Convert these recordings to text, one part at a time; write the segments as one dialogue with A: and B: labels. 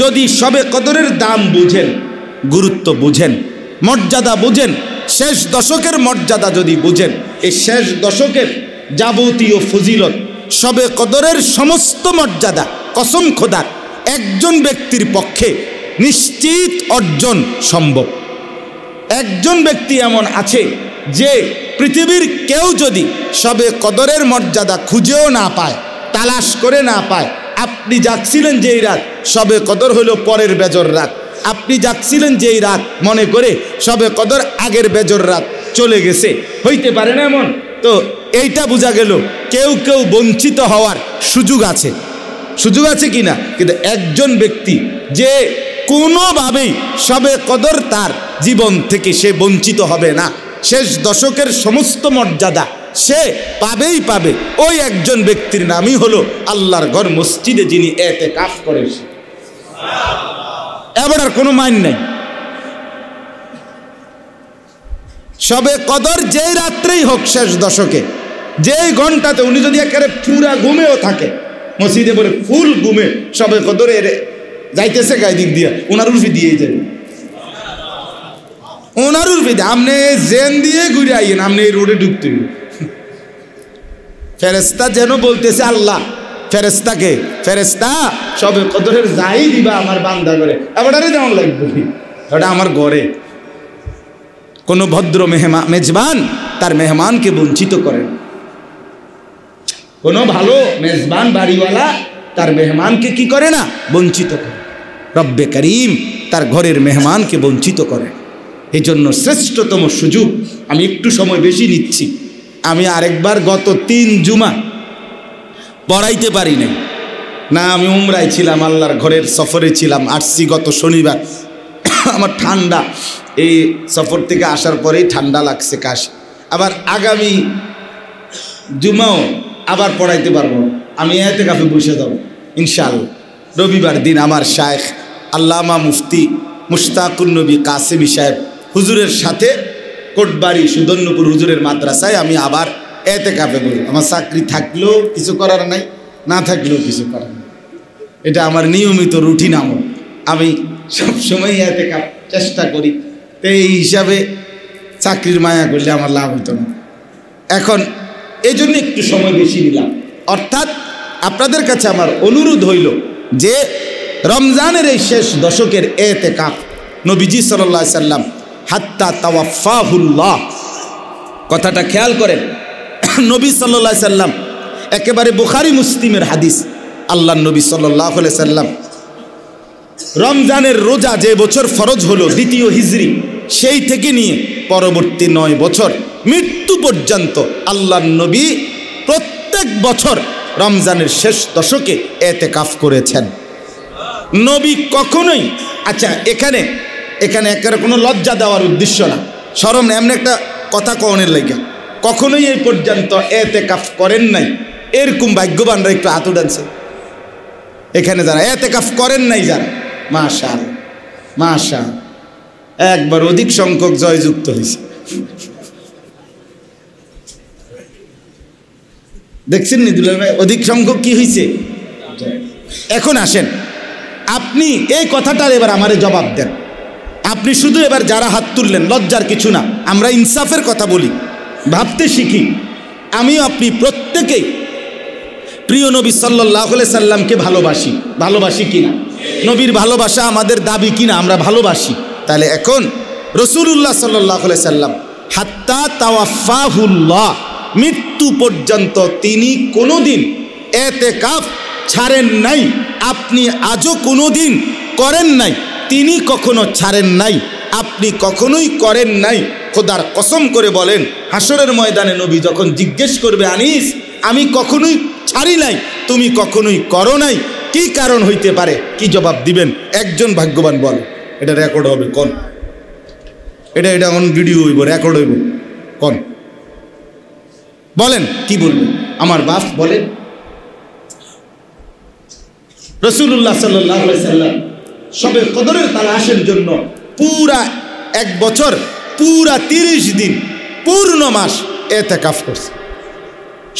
A: যদি সবে কদরের দাম বুঝেন, গুরুত্ব বুঝেন, মর্যাদা বুঝেন, শেষ দশকের মর্যাদা যদি বুঝেন, এই শেষ দশকের যাবতীয় ফজিলত, সবে কদরের সমস্ত মর্যাদা কসম খোদার একজন ব্যক্তির পক্ষে নিশ্চিত অর্জন সম্ভব। একজন ব্যক্তি এমন আছে যে পৃথিবীর কেউ যদি সবে কদরের মর্যাদা খুঁজেও না পায়, তালাশ করে না পায়, আপনি যাচ্ছিলেন যেই রাত, সবে কদর হলো পরের বেজর রাত, আপনি যাচ্ছিলেন যেই রাত মনে করে সবে কদর আগের বেজর রাত চলে গেছে, হইতে পারে না এমন? তো এইটা বোঝা গেল কেউ কেউ বঞ্চিত হওয়ার সুযোগ আছে, সুযোগ আছে কিনা। কিন্তু একজন ব্যক্তি যে কোনোভাবেই সবে কদর তার জীবন থেকে সে বঞ্চিত হবে না, শেষ দশকের সমস্ত মর্যাদা সে পাবেই পাবে, ওই একজন ব্যক্তির নামই হলো আল্লাহর ঘর মসজিদে যিনি ইতিকাফ করেন। এবার আর কোনো মান নাই। সবে কদর যেই রাত্রেই হোক শেষ দশকে, যেই ঘন্টাতে উনি যদি একেবারে পুরা ঘুমেও থাকে, মসজিদে বলে ফুল ঘুমে সবে কদরে যাইতেছে গায়ে দিক দিয়ে, ওনার উর্ফি দিয়ে যাবে, ওনার উর্ফি দিয়ে আপনি জেন দিয়ে ঘুরে আইয়েন, আপনি এই রোডে ঢুকতে। ফেরেস্তা যেন বলতেছে আল্লাহ ফেরেস্তাকে, ফেরেস্তা সবে কদরের যাই দিবা আমার বান্দা করে, এবারে যেমন লাগবে ওটা আমার ঘরে। কোনো ভদ্র মেজবান তার মেহমানকে বঞ্চিত করেন, কোনো ভালো মেজবান বাড়িওয়ালা তার মেহমানকে কি করে না, বঞ্চিত করে। রব্বে করিম তার ঘরের মেহমানকে বঞ্চিত করে। এই জন্য শ্রেষ্ঠতম সুযোগ, আমি একটু সময় বেশি নিচ্ছি, আমি আরেকবার গত 3 জুমা পড়াইতে পারি নাই না, আমি উমরায় ছিলাম, আল্লাহর ঘরের সফরে ছিলাম, আসছি গত শনিবার। আমার ঠান্ডা, এই সফর থেকে আসার পরেই ঠান্ডা লাগছে, কাশ। আবার আগামী জুমাও আবার পড়াইতে পারবো, আমি ইতিকাফে বসে যাব ইনশাআল্লাহ। রবিবার দিন আমার শায়েখ আল্লামা মুফতি মুশতাকুন নবী কাসেমি সাহেব হুজুরের সাথে কোটবাড়ি সুদন্যপুর হুজুরের মাদ্রাসায় আমি আবার ইতিকাফে বসব। আমার চাকরি থাকলেও কিছু করার নাই, না থাকলেও কিছু করার নাই, এটা আমার নিয়মিত রুটিন আমল। আমি সবসময় ইতিকাফ চেষ্টা করি, তো এই হিসাবে চাকরির মায়া করলে আমার লাভ হতো না। এখন এই জন্য একটু সময় বেশি নিলাম। অর্থাৎ আপনাদের কাছে আমার অনুরোধ হইল যে রমজানের এই শেষ দশকের ইতিকাফ নবীজি সাল্লাল্লাহু আলাইহি সাল্লাম হাত্তা তাওয়াফাহুল্লাহ, কথাটা খেয়াল করেন, নবী সাল্লাল্লাহু আলাইহি সাল্লাম একেবারে বুখারী মুসলিমের হাদিস, আল্লাহর নবী সাল্লাল্লাহু আলাইহি সাল্লাম রমজানের রোজা যে বছর ফরজ হলো 2য় হিজরি, সেই থেকে নিয়ে পরবর্তী 9 বছর মৃত্যু পর্যন্ত আল্লাহর নবী প্রত্যেক বছর রমজানের শেষ দশকে ইতিকাফ করেছেন। নবী কখনোই, আচ্ছা এখানে একেবারে কোনো লজ্জা দেওয়ার উদ্দেশ্য না, শরম না, এমনি একটা কথা কওনের লাগে, কখনোই এই পর্যন্ত ইতিকাফ করেন নাই এরকম ভাগ্যবানরা একটু হাত উঠানছে এখানে, যারা ইতিকাফ করেন নাই যারা, মাশাআল্লাহ মাশাআল্লাহ, একবার অধিক সংখ্যক জয়যুক্ত হয়েছে। দেখছেন নি দুলাল ভাই, অধিক সংখ্যক কি হয়েছে? এখন আসেন, আপনি এই কথাটার এবার আমারে জবাব দেন। আপনি শুধু এবার যারা হাত তুললেন, লজ্জার কিছু না, আমরা ইনসাফের কথা বলি, ভাবতে শিখি। আমি আপনি প্রত্যেকেই প্রিয় নবী সাল্লাল্লাহু আলাইহি সাল্লামকে ভালোবাসি কিনা? নবীর ভালোবাসা আমাদের দাবি কিনা? আমরা ভালোবাসি। তাহলে এখন রাসূলুল্লাহ সাল্লাল্লাহু আলাইহি সাল্লাম হাত্তা তাওয়াফাহুল্লাহ, মৃত্যু পর্যন্ত তিনি কোনোদিন ইতিকাফ ছাড়েন নাই। আপনি আজও কোনোদিন করেন নাই, তিনি কখনো ছাড়েন নাই, আপনি কখনোই করেন নাই। খোদার কসম করে বলেন, হাসরের ময়দানে নবী যখন জিজ্ঞেস করবে, আনিস আমি কখনোই ছাড়ি নাই, তুমি কখনোই করো নাই, কি কারণ হইতে পারে? কি জবাব দিবেন? একজন ভাগ্যবান বল, এটা রেকর্ড হবে কোন? এটা অন ভিডিও হইব, রেকর্ড হইব কোন? বলেন কি বলবেন? আমার বাপ বলেন, রাসূলুল্লাহ সাল্লাল্লাহু আলাইহি সাল্লাম সবে কদরের তালাশের জন্য পুরা 1 বছর, পুরা 30 দিন, পূর্ণ মাস ইতিকাফ করছে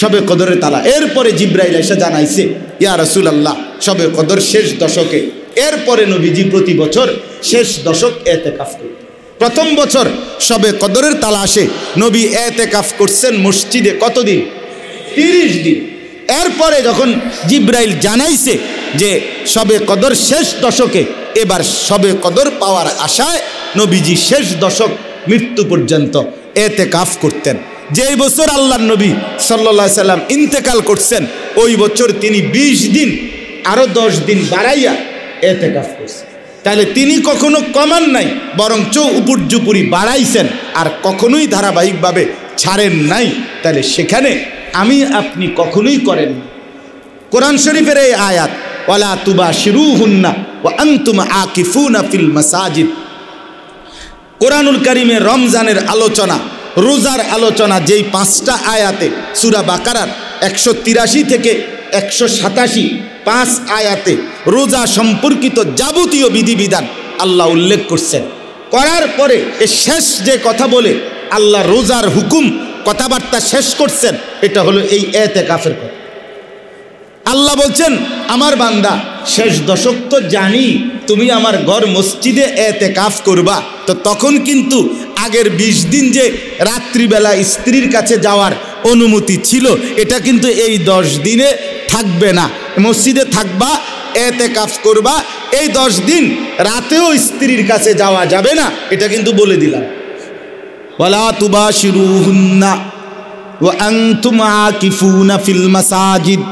A: সবে কদরের তালা। এরপরে জিব্রাইল এসে জানাইছে, ইয়া রাসূলুল্লাহ সবে কদর শেষ দশকে এরপরে নবীজি প্রতি বছর শেষ দশক এতেকাফ করতেন। প্রথম বছর শবে কদরের তালাশে নবী এতেকাফ করছেন মসজিদে কতদিন? 30 দিন। এরপরে যখন জিব্রাইল জানাইছে যে শবে কদর শেষ দশকে, এবার শবে কদর পাওয়ার আশায় নবীজি শেষ দশক মৃত্যু পর্যন্ত এতেকাফ করতেন। যেই বছর আল্লাহর নবী সাল্লাল্লাহু আলাইহি সাল্লাম ইন্তেকাল করছেন, ওই বছর তিনি 20 দিন আরো 10 দিন বাড়াইয়া এতেকাফ করছেন। তাহলে তিনি কখনো কমান নাই, বরঞ্চ উপর্যুপুরি বাড়াইছেন, আর কখনোই ধারাবাহিকভাবে ছাড়েন নাই। তাহলে সেখানে আমি আপনি কখনোই করেন না। কোরআন শরীফের এই আয়াত, ওয়ালা তুবাশিরুহুন্না ওয়া আনতুম আকিফুনা ফিল মাসাজিদ, কোরআনুল কারীমে রমজানের আলোচনা, রোজার আলোচনা, যেই 5টা আয়াতে সূরা বাকারার 183 থেকে 187 5 আয়াতে রোজা সম্পর্কিত যাবতীয় বিধিবিধান আল্লাহ উল্লেখ করছেন। করার পরে এ শেষ যে কথা বলে আল্লাহ রোজার হুকুম কথাবার্তা শেষ করছেন, এটা হলো এই এতেকাফের কথা। আল্লাহ বলছেন, আমার বান্দা শেষ দশক তো জানি তুমি আমার ঘর মসজিদে এতেকাফ করবা, তো তখন কিন্তু আগের 20 দিন যে রাত্রিবেলা স্ত্রীর কাছে যাওয়ার অনুমতি ছিল, এটা কিন্তু এই 10 দিনে থাকবে না। মসজিদে থাকবা, এতেকাফ করবা, এই 10 দিন রাতেও স্ত্রীর কাছে যাওয়া যাবে না, এটা কিন্তু বলে দিলাম। ওয়ালা তুবাশিরুহুন্না ওয়া আনতুম আকিফুনা ফিল মাসাজিদ,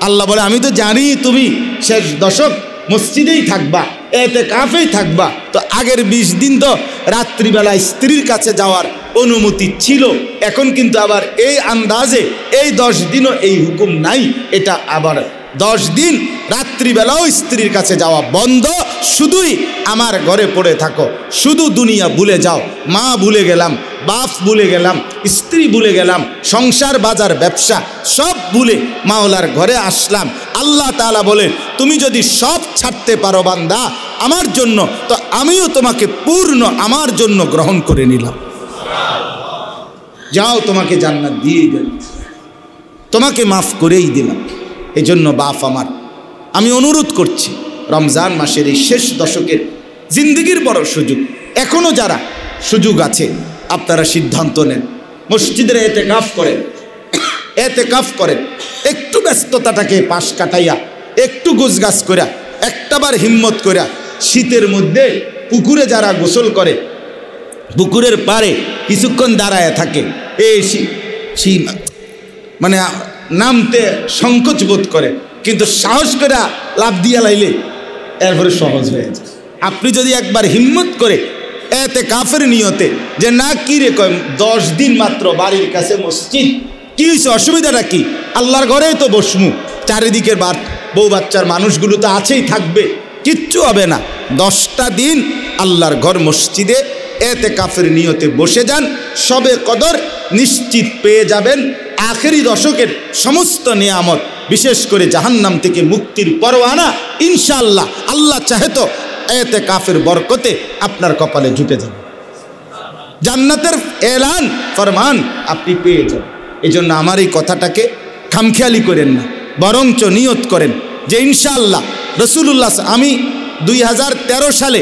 A: আল্লাহ বলে আমি তো জানি তুমি শেষ দশক মসজিদেই থাকবা, এতেকাফেই থাকবা, তো আগের 20 দিন তো রাত্রিবেলা স্ত্রীর কাছে যাওয়ার অনুমতি ছিল, এখন কিন্তু আবার এই আন্দাজে এই 10 দিনও এই হুকুম নাই, এটা আবার 10 দিন রাত্রিবেলাও স্ত্রীর কাছে যাওয়া বন্ধ, শুধুই আমার ঘরে পড়ে থাকো, শুধু দুনিয়া ভুলে যাও, মা ভুলে গেলাম, বাপ ভুলে গেলাম, স্ত্রী ভুলে গেলাম, সংসার বাজার ব্যবসা সব ভুলে মাওলার ঘরে আসলাম। আল্লাহ তাআলা বলেন, তুমি যদি সব ছাড়তে পারো বান্দা আমার জন্য, তো আমিও তোমাকে পূর্ণ আমার জন্য গ্রহণ করে নিলাম। যাও, তোমাকে জান্নাত দিয়েই দিলাম, তোমাকে মাফ করেই দিলাম। এই জন্য বাপ আমার, আমি অনুরোধ করছি, রমজান মাসের এই শেষ দশকের জিন্দগির বড় সুযোগ, এখনও যারা সুযোগ আছে আপনারা সিদ্ধান্ত নেন, মসজিদের এতেকাফ করেন, এতেকাফ করেন, একটু ব্যস্ততাটাকে পাশ কাটাইয়া, একটু গোছগাছ করিয়া, একটাবার হিম্মত করিয়া, শীতের মধ্যে পুকুরে যারা গোসল করে, পুকুরের পাড়ে কিছুক্ষণ দাঁড়ায় থাকে, এই মানে নামতে সংকোচ বোধ করে, কিন্তু সাহস করে লাফ দিয়া লাইলে এরপরে সহজ হয়ে যায়। আপনি যদি একবার হিম্মত করে এতেকাফের নিয়তে, যে না কি রে কয় 10 দিন মাত্র বাড়ির কাছে মসজিদ, কি হয়েছে, অসুবিধাটা কি, আল্লাহর ঘরেই তো বসমু, চারিদিকের বউ বাচ্চার মানুষগুলো তো আছেই, থাকবে, কিচ্ছু হবে না, 10টা দিন আল্লাহর ঘর মসজিদে এতেকাফের নিয়তে বসে যান, শবে কদর নিশ্চিত পেয়ে যাবেন। আখেরি দশকের সমস্ত নিয়ামত, বিশেষ করে জাহান্নাম থেকে মুক্তির পরোয়ানা ইনশাআল্লাহ আল্লাহ চাহে তো এতেকাফের বরকতে আপনার কপালে জুটে যাবে, জান্নাতের এলান ফরমান আপনি পেয়ে যাবেন। এই জন্য আমার এই কথাটাকে খামখেয়ালি করেন না, বরঞ্চ নিয়ত করেন যে ইনশাআল্লাহ রসুলুল্লাহ, আমি 2013 সালে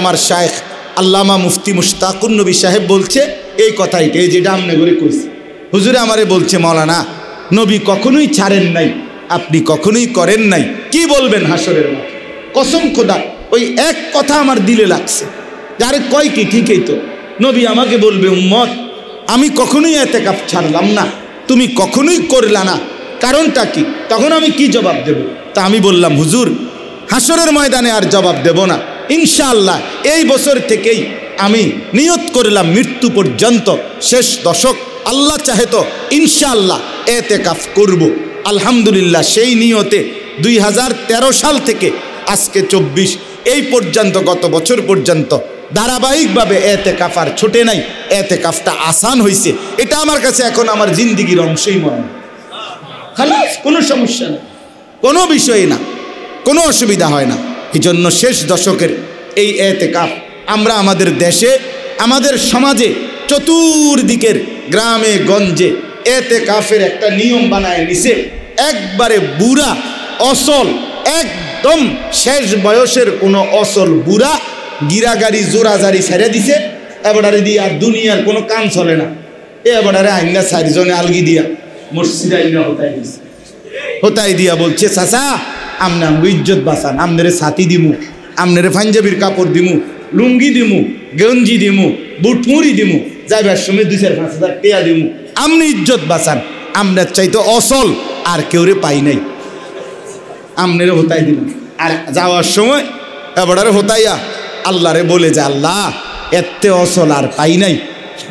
A: আমার শায়েখ আল্লামা মুফতি মুশতাকুন নবী সাহেব বলছে এই কথাইটা, এই যেটা আমনে করে কইছি, হুজুরে আমারে বলছে, মাওলানা নবী কখনোই ছাড়েন নাই, আপনি কখনোই করেন নাই, কি বলবেন হাসরের মাঠে? কসম খোদা, ওই এক কথা আমার দিলে লাগছে, যারে কয় কি ঠিকই তো, নবী আমাকে বলবে, উম্মত আমি কখনোই এতেকাফ ছাড়লাম না, তুমি কখনোই করলা না, কারণটা কি? তখন আমি কি জবাব দেব? তা আমি বললাম, হুজুর হাসরের ময়দানে আর জবাব দেব না, ইনশাআল্লাহ এই বছর থেকেই আমি নিয়ত করলাম মৃত্যু পর্যন্ত শেষ দশক আল্লাহ চাহে তো ইনশাআল্লাহ এতেকাফ করব। আলহামদুলিল্লাহ সেই নিয়তে 2013 সাল থেকে আজকে 24 এই পর্যন্ত, গত বছর পর্যন্ত ধারাবাহিকভাবে এতেকাফ আর ছোটে নাই, এতেকাফটা আসান হয়েছে, এটা আমার কাছে এখন আমার জিন্দিগির অংশই মনে হয়। খালাস, কোনো সমস্যা নেই, কোনো বিষয় না, কোনো অসুবিধা হয় না। এই জন্য শেষ দশকের এই এতেকাফ আমরা আমাদের দেশে, আমাদের সমাজে, চতুর্দিকের গ্রামে গঞ্জে এতেকাফের একটা নিয়ম বানায় নিছে, একবারে বুড়া অসল একদম শেষ বয়সের কোনো অসল বুড়া গিরাগাড়ি জোরাজারি ছেড়ে দিছে, এবারে দিয়ে আর দুনিয়ার কোনো কাম চলে না, এবারে আইনা 4 জনে আলগি দিয়া মসজিদে আইনা হতাই দিয়া বলছে, চাচা আমনে আমগো ইজ্জত বাঁচান, আমনেরে ছাতি দিমু, আমনেরে পাঞ্জাবির কাপড় দিমু, লুঙ্গি দিমু, গেঞ্জি দিমু, বুটমুড়ি দিমু, যাইবার সময় 2-4-5 টাকা দিমু, আমনি ইজ্জত বাঁচান। আমরা চাইতো অসল আর কেউরে পাই নাই, আমনেরে হতাই দিমু। আর যাওয়ার সময় এবারে হতাইয়া আল্লাহরে বলে যে, আল্লাহ এতে অসল আর পাই নাই,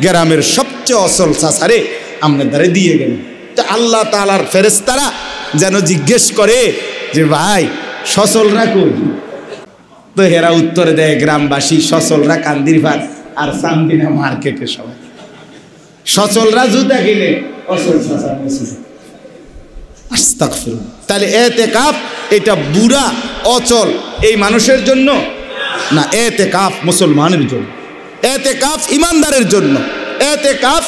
A: গ্রামের সবচেয়ে অসল চাচারে আমনের দ্বারে দিয়ে গেল। তো আল্লাহ তাআলার ফেরেশতারা যেন জিজ্ঞেস করে যে, ভাই সচলরা কই? তো হেরা উত্তরে দেয়, গ্রামবাসী সচলরা কান্দির ভাত আর চান্দিনা মার্কেটে সবাই, সচলরা জুতা কিনে, অসল চাচা মসজিদে। আস্তাগফিরুল্লাহ। তাহলে ইতিকাফ এটা বুড়া অচল এই মানুষের জন্য না, ইতিকাফ মুসলমানের জন্য, ইতিকাফ ইমানদারের জন্য, ইতিকাফ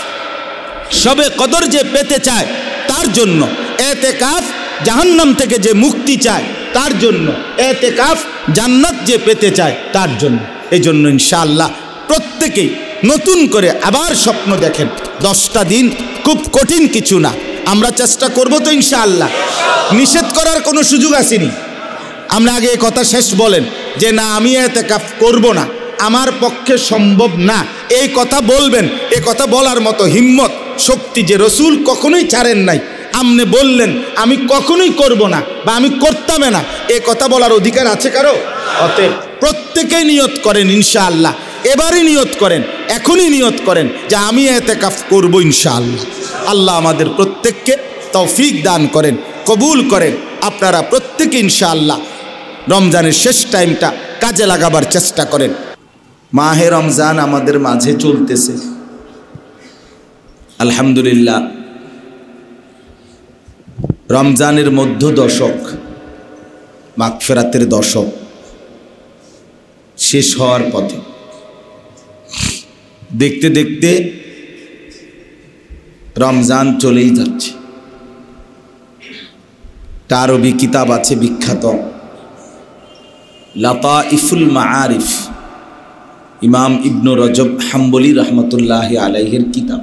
A: সবে কদর যে পেতে চায় তার জন্য, ইতিকাফ জাহান্নাম থেকে যে মুক্তি চায় তার জন্য, ইতিকাফ জান্নাত যে পেতে চায় তার জন্য। এই জন্য ইনশাআল্লাহ প্রত্যেকেই নতুন করে আবার স্বপ্ন দেখেন। 10টা দিন খুব কঠিন কিছু না, আমরা চেষ্টা করব তো ইনশাআল্লাহ। নিষেধ করার কোনো সুযোগ আসেনি। আমরা আগে এই কথা শেষ বলেন যে না আমি ইতিকাফ করব না, আমার পক্ষে সম্ভব না, এই কথা বলবেন। এই কথা বলার মতো হিম্মত শক্তি যে রসুল কখনোই ছাড়েন নাই। আমনে বললেন আমি কখনোই করব না বা আমি করতামে না, এই কথা বলার অধিকার আছে কারো? অতএব প্রত্যেকেই নিয়ত করেন ইনশাআল্লাহ, এবারই নিয়ত করেন, এখনই নিয়ত করেন যে আমি ইতিকাফ করব ইনশাআল্লাহ। আল্লাহ আমাদের প্রত্যেককে তৌফিক দান করেন, কবুল করেন। আপনারা প্রত্যেকে ইনশাআল্লাহ রমজানের শেষ টাইমটা কাজে লাগাবার চেষ্টা করেন। মাহে রমজান আমাদের মাঝে চলতেছে, আলহামদুলিল্লাহ। রমজানের মধ্য দশক, মাগফিরাতের দশক শেষ হওয়ার পথে। দেখতে দেখতে রমজান চলেই যাচ্ছে। আরবি কিতাব আছে বিখ্যাত লাতাইফুল মাআরিফ, ইমাম ইবনু রজব হাম্বলি রহমতুল্লাহি আলাইহির কিতাব,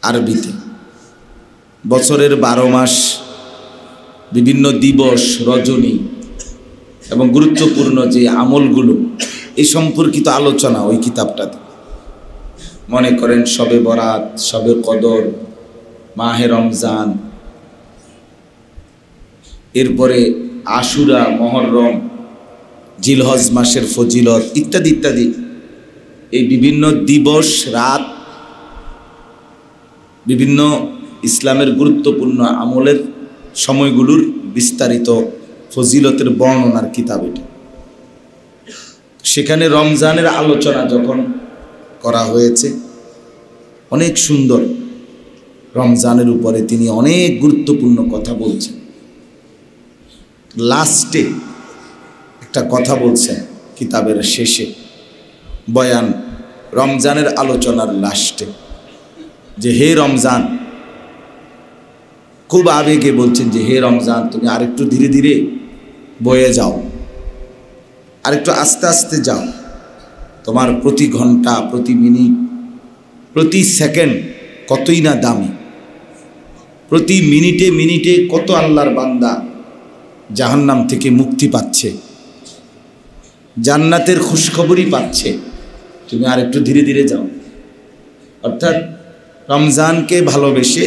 A: আরবিতে। বছরের 12 মাস, বিভিন্ন দিবস, রজনী এবং গুরুত্বপূর্ণ যে আমলগুলো এই সম্পর্কিত আলোচনা ওই কিতাবটাতে। মনে করেন শবে বরাত, শবে কদর, মাহে রমজান, এরপরে আশুরা, মহররম, জিলহজ মাসের ফজিলত ইত্যাদি ইত্যাদি। এই বিভিন্ন দিবস, রাত, বিভিন্ন ইসলামের গুরুত্বপূর্ণ আমলের সময়গুলোর বিস্তারিত ফজিলতের বর্ণনার কিতাব এটা। সেখানে রমজানের আলোচনা যখন করা হয়েছে, অনেক সুন্দর রমজানের উপরে তিনি অনেক গুরুত্বপূর্ণ কথা বলছেন। লাস্টে একটা কথা বলছেন কিতাবের শেষে, বয়ান রমজানের আলোচনার লাস্টে, যে হে রমজান, খুব আবেগে বলছেন যে হে রমজান তুমি আরেকটু ধীরে ধীরে বয়ে যাও, আরেকটু আস্তে আস্তে যাও। তোমার প্রতি ঘন্টা, প্রতি মিনিট, প্রতি সেকেন্ড কতই না দামি। প্রতি মিনিটে মিনিটে কত আল্লাহর বান্দা জাহান্নাম থেকে মুক্তি পাচ্ছে, জান্নাতের খুশখবরই পাচ্ছে। তুমি আরেকটু ধীরে ধীরে যাও। অর্থাৎ রমজানকে ভালোবেসে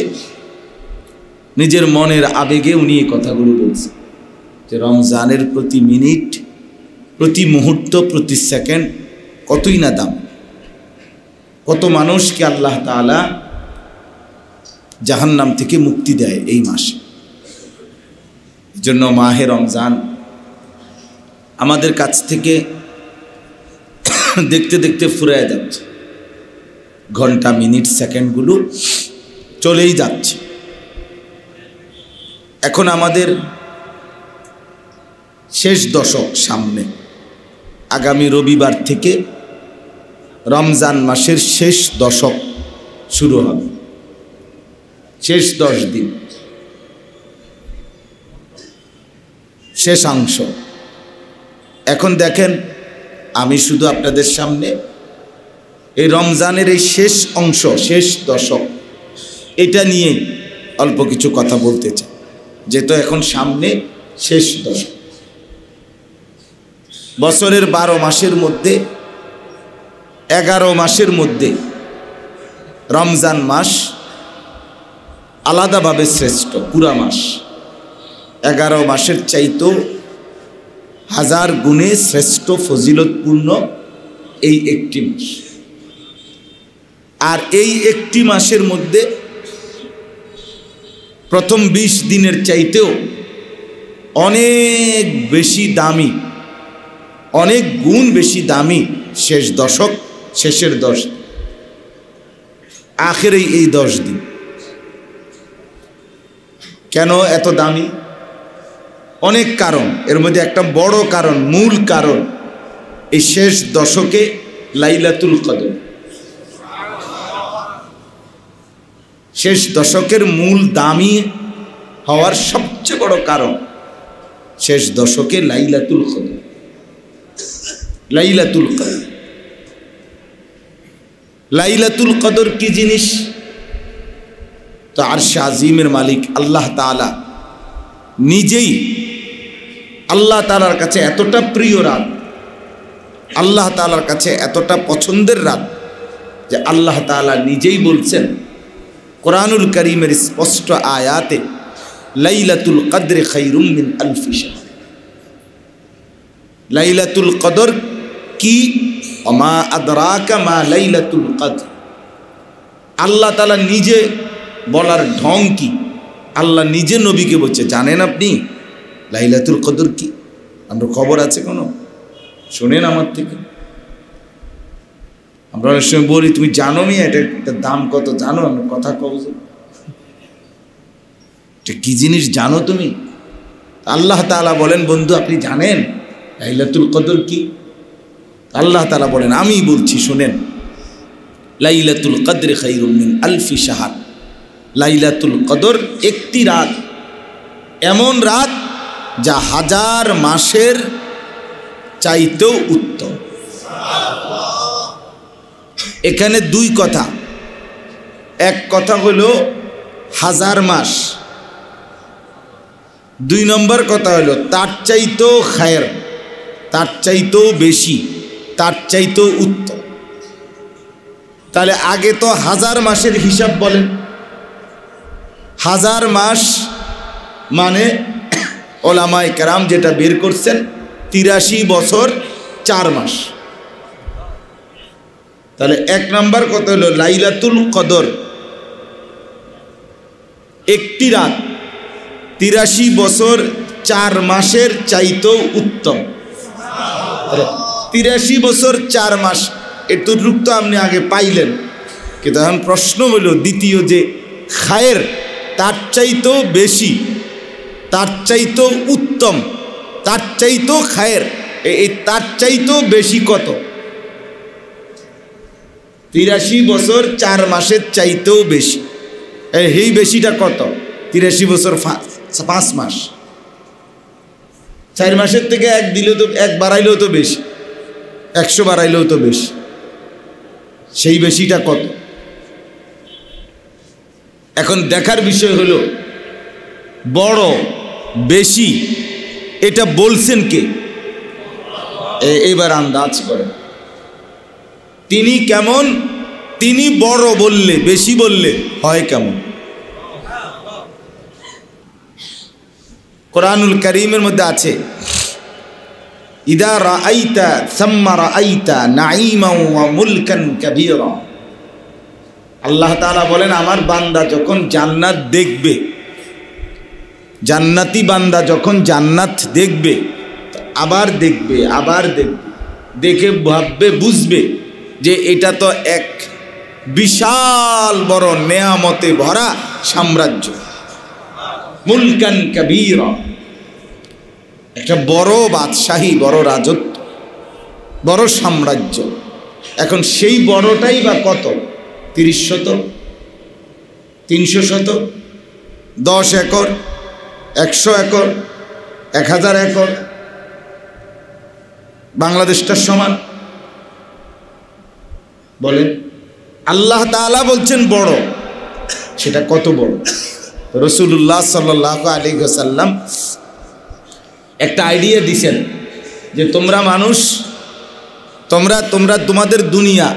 A: নিজের মনের আবেগে উনি এই কথাগুলো বলছেন যে রমজানের প্রতি মিনিট, প্রতি মুহূর্ত, প্রতি সেকেন্ড কতই না দাম। কত মানুষকে আল্লাহ তাআলা জাহান্নাম থেকে মুক্তি দেয় এই মাসে। জন্য মাহে রমজান আমাদের কাছ থেকে দেখতে দেখতে ফুরায় যাচ্ছে, ঘন্টা, মিনিট, সেকেন্ডগুলো চলেই যাচ্ছে। এখন আমাদের শেষ দশক সামনে। আগামী রবিবার থেকে রমজান মাসের শেষ দশক শুরু হবে, শেষ 10 দিন। শেষাংশ। এখন দেখেন, আমি শুধু আপনাদের সামনে এই রমজানের এই শেষ অংশ, শেষ দশক, এটা নিয়ে অল্প কিছু কথা বলতে চাই, যেহেতু এখন সামনে শেষ দশক। বছরের 12 মাসের মধ্যে 11 মাসের মধ্যে রমজান মাস আলাদাভাবে শ্রেষ্ঠ। পুরা মাস 11 মাসের চাইতেও 1000 গুণে শ্রেষ্ঠ, ফজিলতপূর্ণ এই একটি মাস। আর এই একটি মাসের মধ্যে প্রথম 20 দিনের চাইতেও অনেক বেশি দামি, অনেক গুণ বেশি দামি শেষ দশক, শেষের 10 দিন, আখের এই 10 দিন। কেন এত দামি? অনেক কারণ। এর মধ্যে একটা বড় কারণ, মূল কারণ, এই শেষ দশকে লাইলাতুল কদর। শেষ দশকের মূল দামি হওয়ার সবচেয়ে বড় কারণ শেষ দশকে লাইলাতুল কদর। লাইলাতুল কদর, লাইলাতুল কদর কি জিনিস? তো আরশে আজিমের মালিক আল্লাহ তাআলা নিজেই, আল্লাহ তাআলার কাছে এতটা প্রিয় রাত, আল্লাহ তাআলার কাছে এতটা পছন্দের রাত যে আল্লাহ তাআলা নিজেই বলছেন কোরআনুল কারীমের স্পষ্ট আয়াতে, লাইলাতুল কদর খায়রুম মিন আলফি শাহর। লাইলাতুল কদর কি? ওমা আদরাকা মা লাইলাতুল কদর। আল্লাহ তাআলা নিজে বলার ঢং কি? আল্লাহ নিজে নবীকে বলছে, জানেন আপনি লাইলাতুল কদর কি? আমরা খবর আছে কোনো? শোনেন আমার থেকে। আমরা অনেক সময় বলি, তুমি জানো মি এটার দাম কত জানো? আমরা কথা কব, কি জিনিস জানো তুমি? আল্লাহ তাআলা বলেন, বন্ধু আপনি জানেন লাইলাতুল কদর কি? আল্লাহ তাআলা বলেন, আমি বলছি শোনেন, লাইলাতুল কদর খায়রুম মিন আলফি শাহর। লাইলাতুল কদর একটি রাত, এমন রাত যা 1000 মাসের চাইতেও উত্তম। এখানে 2 কথা। এক কথা হলো 1000 মাস, 2 নম্বর কথা হলো তার চাইতেও খায়ের, তার চাইতেও বেশি, তার চাইতেও উত্তম। তাহলে আগে তো 1000 মাসের হিসাব বলেন। 1000 মাস মানে ওলামায়ে কেরাম যেটা বের করছেন 83 বছর 4 মাস। তাহলে 1 নম্বর কথা হলো লাইলাতুল কদর একটি রাত 83 বছর 4 মাসের চাইতেও উত্তম। 83 বছর 4 মাস এতটুক তো আপনি আগে পাইলেন, কিন্তু এখন প্রশ্ন হলো দ্বিতীয় যে খায়ের, তার চাইতেও বেশি, তার চাইতেও উত্তম, তার চাইতেও খায়ের, এই তার চাইতেও বেশি কত? 83 বছর 4 মাসের চাইতেও বেশি। এই বেশিটা কত? 83 বছর 5 মাস। 4 মাসের থেকে 1 দিলেও তো, 1 বাড়াইলেও তো বেশি, 100 বাড়াইলেও তো বেশি। সেই বেশিটা কত? এখন দেখার বিষয় হলো বড় বেশি এটা বলছেন কে? এবার আন্দাজ করেন তিনি কেমন? তিনি বড় বললে, বেশি বললে হয় কেমন? কোরআনুল কারীমের মধ্যে আছে, ইদা রাআইতা সাম্মা রাআইতা নাঈমান ওয়া মুলকান কাবীরা। আল্লাহ তাআলা বলেন, আমার বান্দা যখন জান্নাত দেখবে, জান্নাতি বান্দা যখন জান্নাত দেখবে, আবার দেখবে, আবার দেখবে, দেখে ভাববে, বুঝবে যে এটা তো এক বিশাল বড় নেয়ামতে ভরা সাম্রাজ্য, মুলকান কাবীরা, একটা বড় বাদশাহী, বড় রাজত্ব, বড় সাম্রাজ্য। এখন সেই বড়টাই বা কত? 30 শতক, 300 শতক, 10 একর, 100 একর, 1000 একর বাংলাদেশটার সমান। বলেন, আল্লাহ তাআলা বলছেন বড়, সেটা কত বড়? রাসূলুল্লাহ সাল্লাল্লাহু আলাইহি ওয়াসাল্লাম একটা আইডিয়া দিয়েছেন যে তোমরা মানুষ, তোমাদের দুনিয়া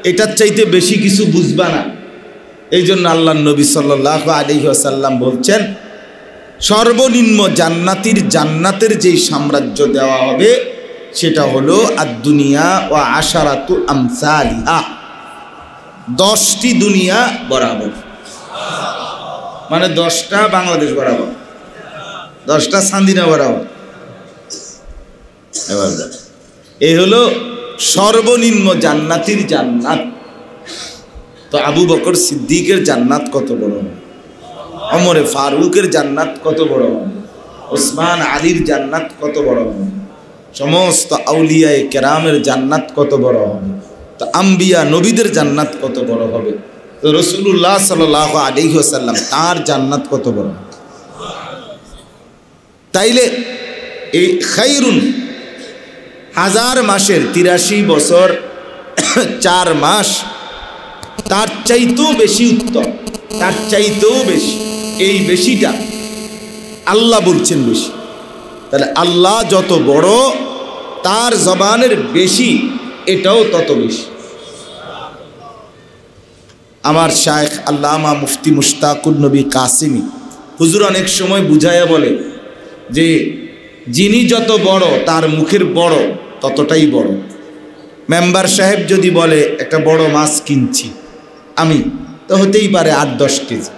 A: এটার চাইতে বেশি কিছু বুঝবা না। এই জন্য আল্লাহর নবী সাল্লাল্লাহু আলাইহি ওয়াসাল্লাম বলছেন সর্বনিম্ন জান্নাতের যেই সাম্রাজ্য দেওয়া হবে সেটা হলো আদ-দুনিয়া ওয়া আশারাতু আমসালিহা, 10টি দুনিয়া বরাবর, মানে 10টা বাংলাদেশ বরাবর, 10টা সান্দিনা বরাবর। এই হলো সর্বনিম্ন জান্নাতির জান্নাত। তো আবু বকর সিদ্দিকের জান্নাত কত বড়, ওমরে ফারুকের জান্নাত কত বড়, ওসমান আলীর জান্নাত কত বড়, সমস্ত আউলিয়ায়ে কেরামের জান্নাত কত বড় হবে, তো আম্বিয়া নবীদের জান্নাত কত বড় হবে, তো রাসূলুল্লাহ সাল্লাল্লাহু আলাইহি ওয়াসাল্লাম তার জান্নাত কত বড়। তাইলে এই খায়রুন 1000 মাসের 83 বছর 4 মাস তার চাইতেও বেশি উত্তম, তার চাইতেও বেশি, এই বেশিটা আল্লাহ বলছেন বেশি। তাহলে আল্লাহ যত বড় তার জবানের বেশি, এটাও তত বেশি। আমার শায়েখ আল্লামা মুফতি মুশতাকুর নবী কাসিমি হুজুর অনেক সময় বুঝাইয়া বলে যে যিনি যত বড় তার মুখের বড় ততটাই বড়। মেম্বার সাহেব যদি বলে একটা বড় মাছ কিনছি আমি, তো হতেই পারে 8-10 কেজি।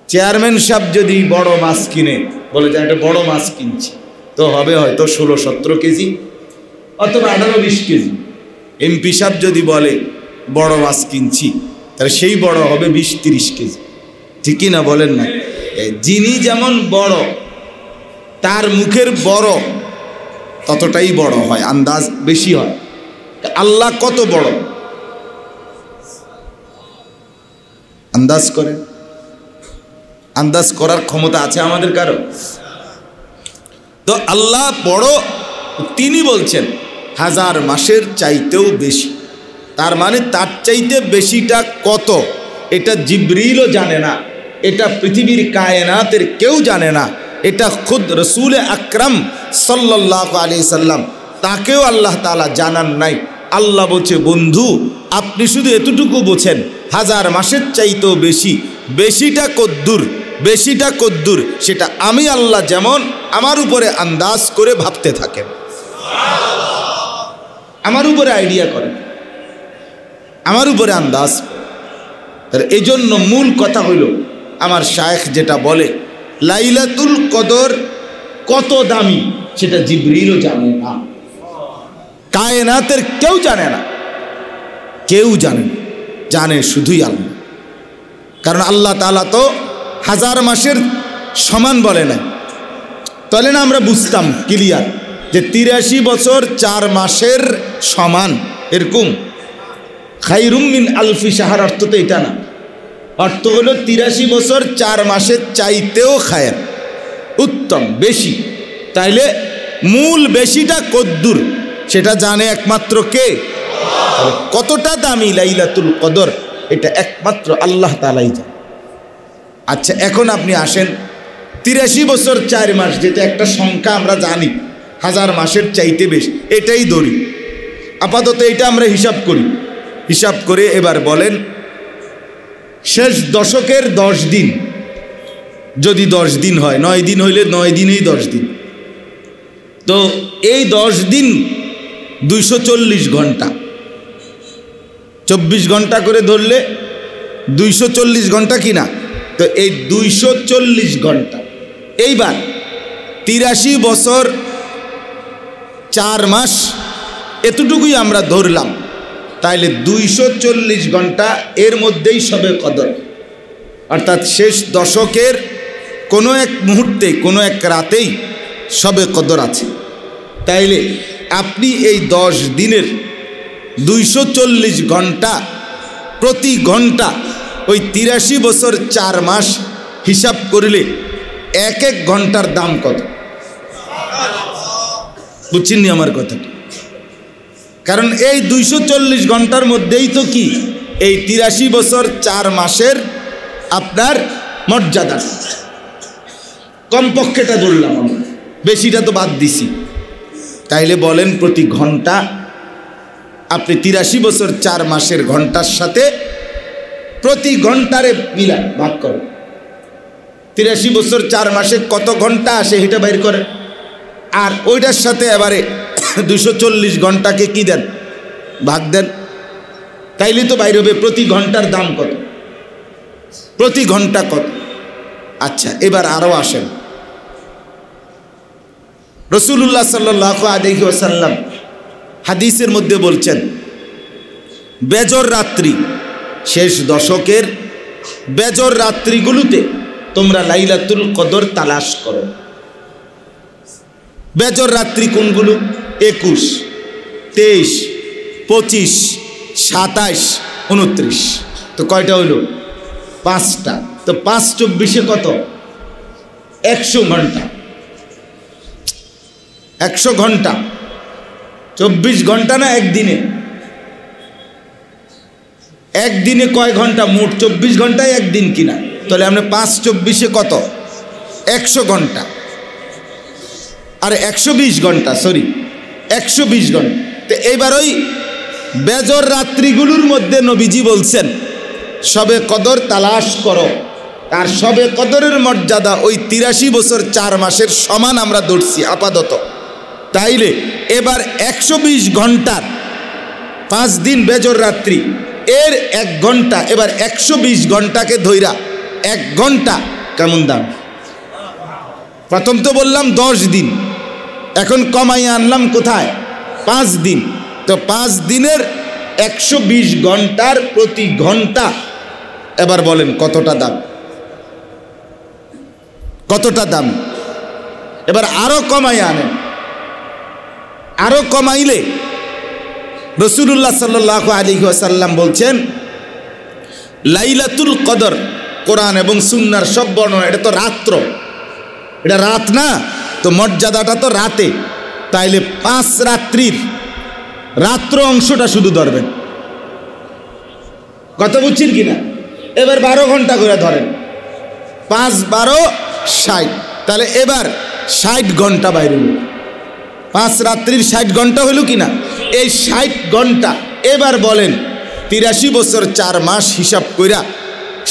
A: চেয়ারম্যান সাহেব যদি বড় মাছ কিনে বলে যে একটা বড় মাছ কিনছি, তো হবে হয়তো 16-17 কেজি অথবা 18-20 কেজি। এমপি সাহেব যদি বলে বড় মাছ কিনছি, তাহলে সেই বড় হবে 20-30 কেজি। ঠিকই না বলেন না? যিনি যেমন বড় তার মুখের বড় ততটাই বড় হয়, আন্দাজ বেশি হয়। আল্লাহ কত বড় আন্দাজ করেন? আন্দাজ করার ক্ষমতা আছে আমাদের কারো? তো আল্লাহ বড়, তিনি বলছেন 1000 মাসের চাইতেও বেশি। তার মানে তার চাইতে বেশিটা কত এটা জিবরিলও জানে না, এটা পৃথিবীর কায়নাতের কেউ জানে না, এটা খুদ রসুল আকরাম সাল্লাল্লাহু আলাইহি সাল্লাম তাকেও আল্লাহ তাআলা জানান নাই। আল্লাহ বলছে বন্ধু আপনি শুধু এতটুকু বোঝেন 1000 মাসের চাইতেও বেশি, বেশিটা কদ্দুর সেটা আমি আল্লাহ যেমন আমার উপরে আন্দাজ করে ভাবতে থাকেন, আমার উপরে আইডিয়া করেন, আমার উপরে আন্দাজ। এই জন্য মূল কথা হইল আমার শায়েখ যেটা বলে লাইলাতুল কদর কত দামি সেটা জিবরিলও জানে না, কায়নাতের কেউ জানে না, কেউ জানে না, জানে শুধুই আল্লাহ। কারণ আল্লাহ তাআলা তো 1000 মাসের সমান বলে না, তাহলে না আমরা বুঝতাম ক্লিয়ার যে 83 বছর 4 মাসের সমান, এরকম খায়রুম মিন আলফি শাহর অর্থ তো এটা না, অর্থ হলো 83 বছর 4 মাসের চাইতেও খায়ের, উত্তম, বেশি। তাইলে মূল বেশিটা কদ্দুর সেটা জানে একমাত্র কে? কতটা দামি লাইলাতুল কদর এটা একমাত্র আল্লাহ তাআলাই জানে। আচ্ছা এখন আপনি আসেন 83 বছর 4 মাস, যেটা একটা সংখ্যা আমরা জানি 1000 মাসের চাইতে বেশি, এটাই ধরি আপাতত, এটা আমরা হিসাব করি। হিসাব করে এবার বলেন শেষ দশকের 10 দিন যদি 10 দিন হয়, 9 দিন হইলে 9 দিনেই 10 দিন, তো এই 10 দিন 240 ঘন্টা, 24 ঘন্টা করে ধরলে 240 ঘন্টা কিনা, তো এই 240 ঘন্টা। এইবার 83 বছর 4 মাস এতটুকুই আমরা ধরলাম, তাইলে 240 ঘন্টা এর মধ্যেই সবে কদর, অর্থাৎ শেষ দশকের কোনো এক মুহূর্তে কোনো এক রাতেই সবে কদর আছে। তাইলে আপনি এই 10 দিনের 240 ঘন্টা প্রতি ঘন্টা ওই 83 বছর 4 মাস হিসাব করলে এক এক ঘন্টার দাম কত? বুঝছেননি আমার কথাটা? কারণ এই 240 ঘন্টার মধ্যেই তো কি এই 83 বছর 4 মাসের আপনার মর্যাদা। কমপক্ষেটা ধরলাম আমরা, বেশিটা তো বাদ দিছি। তাইলে বলেন প্রতি ঘন্টা আপনি 83 বছর 4 মাসের ঘন্টার সাথে প্রতি ঘন্টারে মিলা ভাগ করেন। 83 বছর 4 মাসে কত ঘন্টা আসে এটা বাইর করেন, আর ওইটার সাথে এবারে 240 ঘন্টাকে কি দেন, ভাগ দেন। তাইলে তো বাইর হবে প্রতি ঘন্টার দাম কত, প্রতি ঘন্টা কত। আচ্ছা, এবার আরো আসেন। রাসূলুল্লাহ সাল্লাল্লাহু আলাইহি ওয়াসাল্লাম হাদিসের মধ্যে বলছেন, বেজর রাত্রি, শেষ দশকের বেজর রাত্রিগুলোতে তোমরা লাইলাতুল কদর তালাশ করো। বেজর রাত্রি কোনগুলো? 21, 23, 25, 27, 29। তো কয়টা হইল? 5টা। তো 5 24 কত? 100 ঘন্টা। 100 ঘন্টা 24 ঘন্টা না একদিনে? একদিনে কয় ঘন্টা? মোট 24 ঘন্টায় একদিন কিনা? তাহলে আমরা 5 24 কত? 100 ঘন্টা। আর 120 ঘন্টা, সরি 120 ঘন্টা। তো এইবার ওই বেজর রাত্রিগুলোর মধ্যে নবীজি বলছেন সবে কদর তালাশ করো। আর সবে কদরের মর্যাদা ওই 83 বছর 4 মাসের সমান আমরা ধরছি আপাতত। তাইলে এবার 120 ঘন্টার 5 দিন বেজর রাত্রি, এর 1 ঘন্টা, এবার 120 ঘন্টাকে ধইরা 1 ঘন্টা কেমন দাম? প্রথম তো বললাম 10 দিন, এখন কমাই আনলাম কোথায়? 5 দিন। তো 5 দিনের 120 ঘন্টার প্রতি ঘন্টা এবার বলেন কতটা দাম? কতটা দাম? এবার আরো কমাই আনেন। আরো কমাইলে রাসূলুল্লাহ সাল্লাল্লাহু আলাইহি ওয়াসাল্লাম বলছেন, লাইলাতুল কদর কোরআন এবং সুন্নাহর সব বর্ণনা, এটা তো রাত্র, এটা রাত না, তো মর্যাদাটা তো রাতে। তাইলে 5 রাত্রির রাত্র অংশটা শুধু ধরবেন। কথা বুঝছেন কিনা? এবার 12 ঘন্টা করে ধরেন, 5 12 60। তাহলে এবার 60 ঘন্টা বাইরে হল। 5 রাত্রির 60 ঘন্টা হলো কিনা? এই 60 ঘন্টা এবার বলেন 83 বছর 4 মাস হিসাব কইরা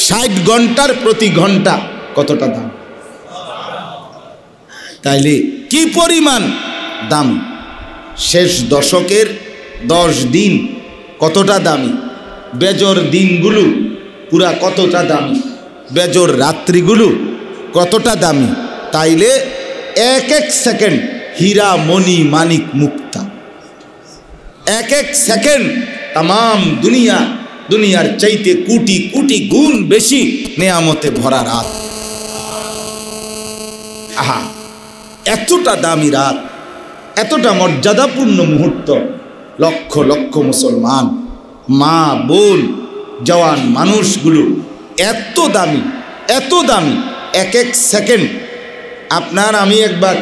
A: 60 ঘন্টার প্রতি ঘন্টা কতটা দাম? তাইলে কি পরিমাণ দাম? শেষ দশকের 10 দিন কতটা দামি, বেজর দিনগুলো পুরা কতটা দামি, বেজর রাত্রিগুলো কতটা দামি। তাইলে এক এক সেকেন্ড হীরা মণি মানিক মুক্তা, এক এক সেকেন্ড তাম দুনিয়ার চাইতে কোটি কোটি গুণ বেশি নেয়ামতে ভরা রাত। আহা, এতটা দামি রাত, এতটা মর্যাদাপূর্ণ মুহূর্ত, লক্ষ লক্ষ মুসলমান মা বোন জওয়ান মানুষগুলো এত দামি, এত দামি এক এক সেকেন্ড। আপনার আমি একবার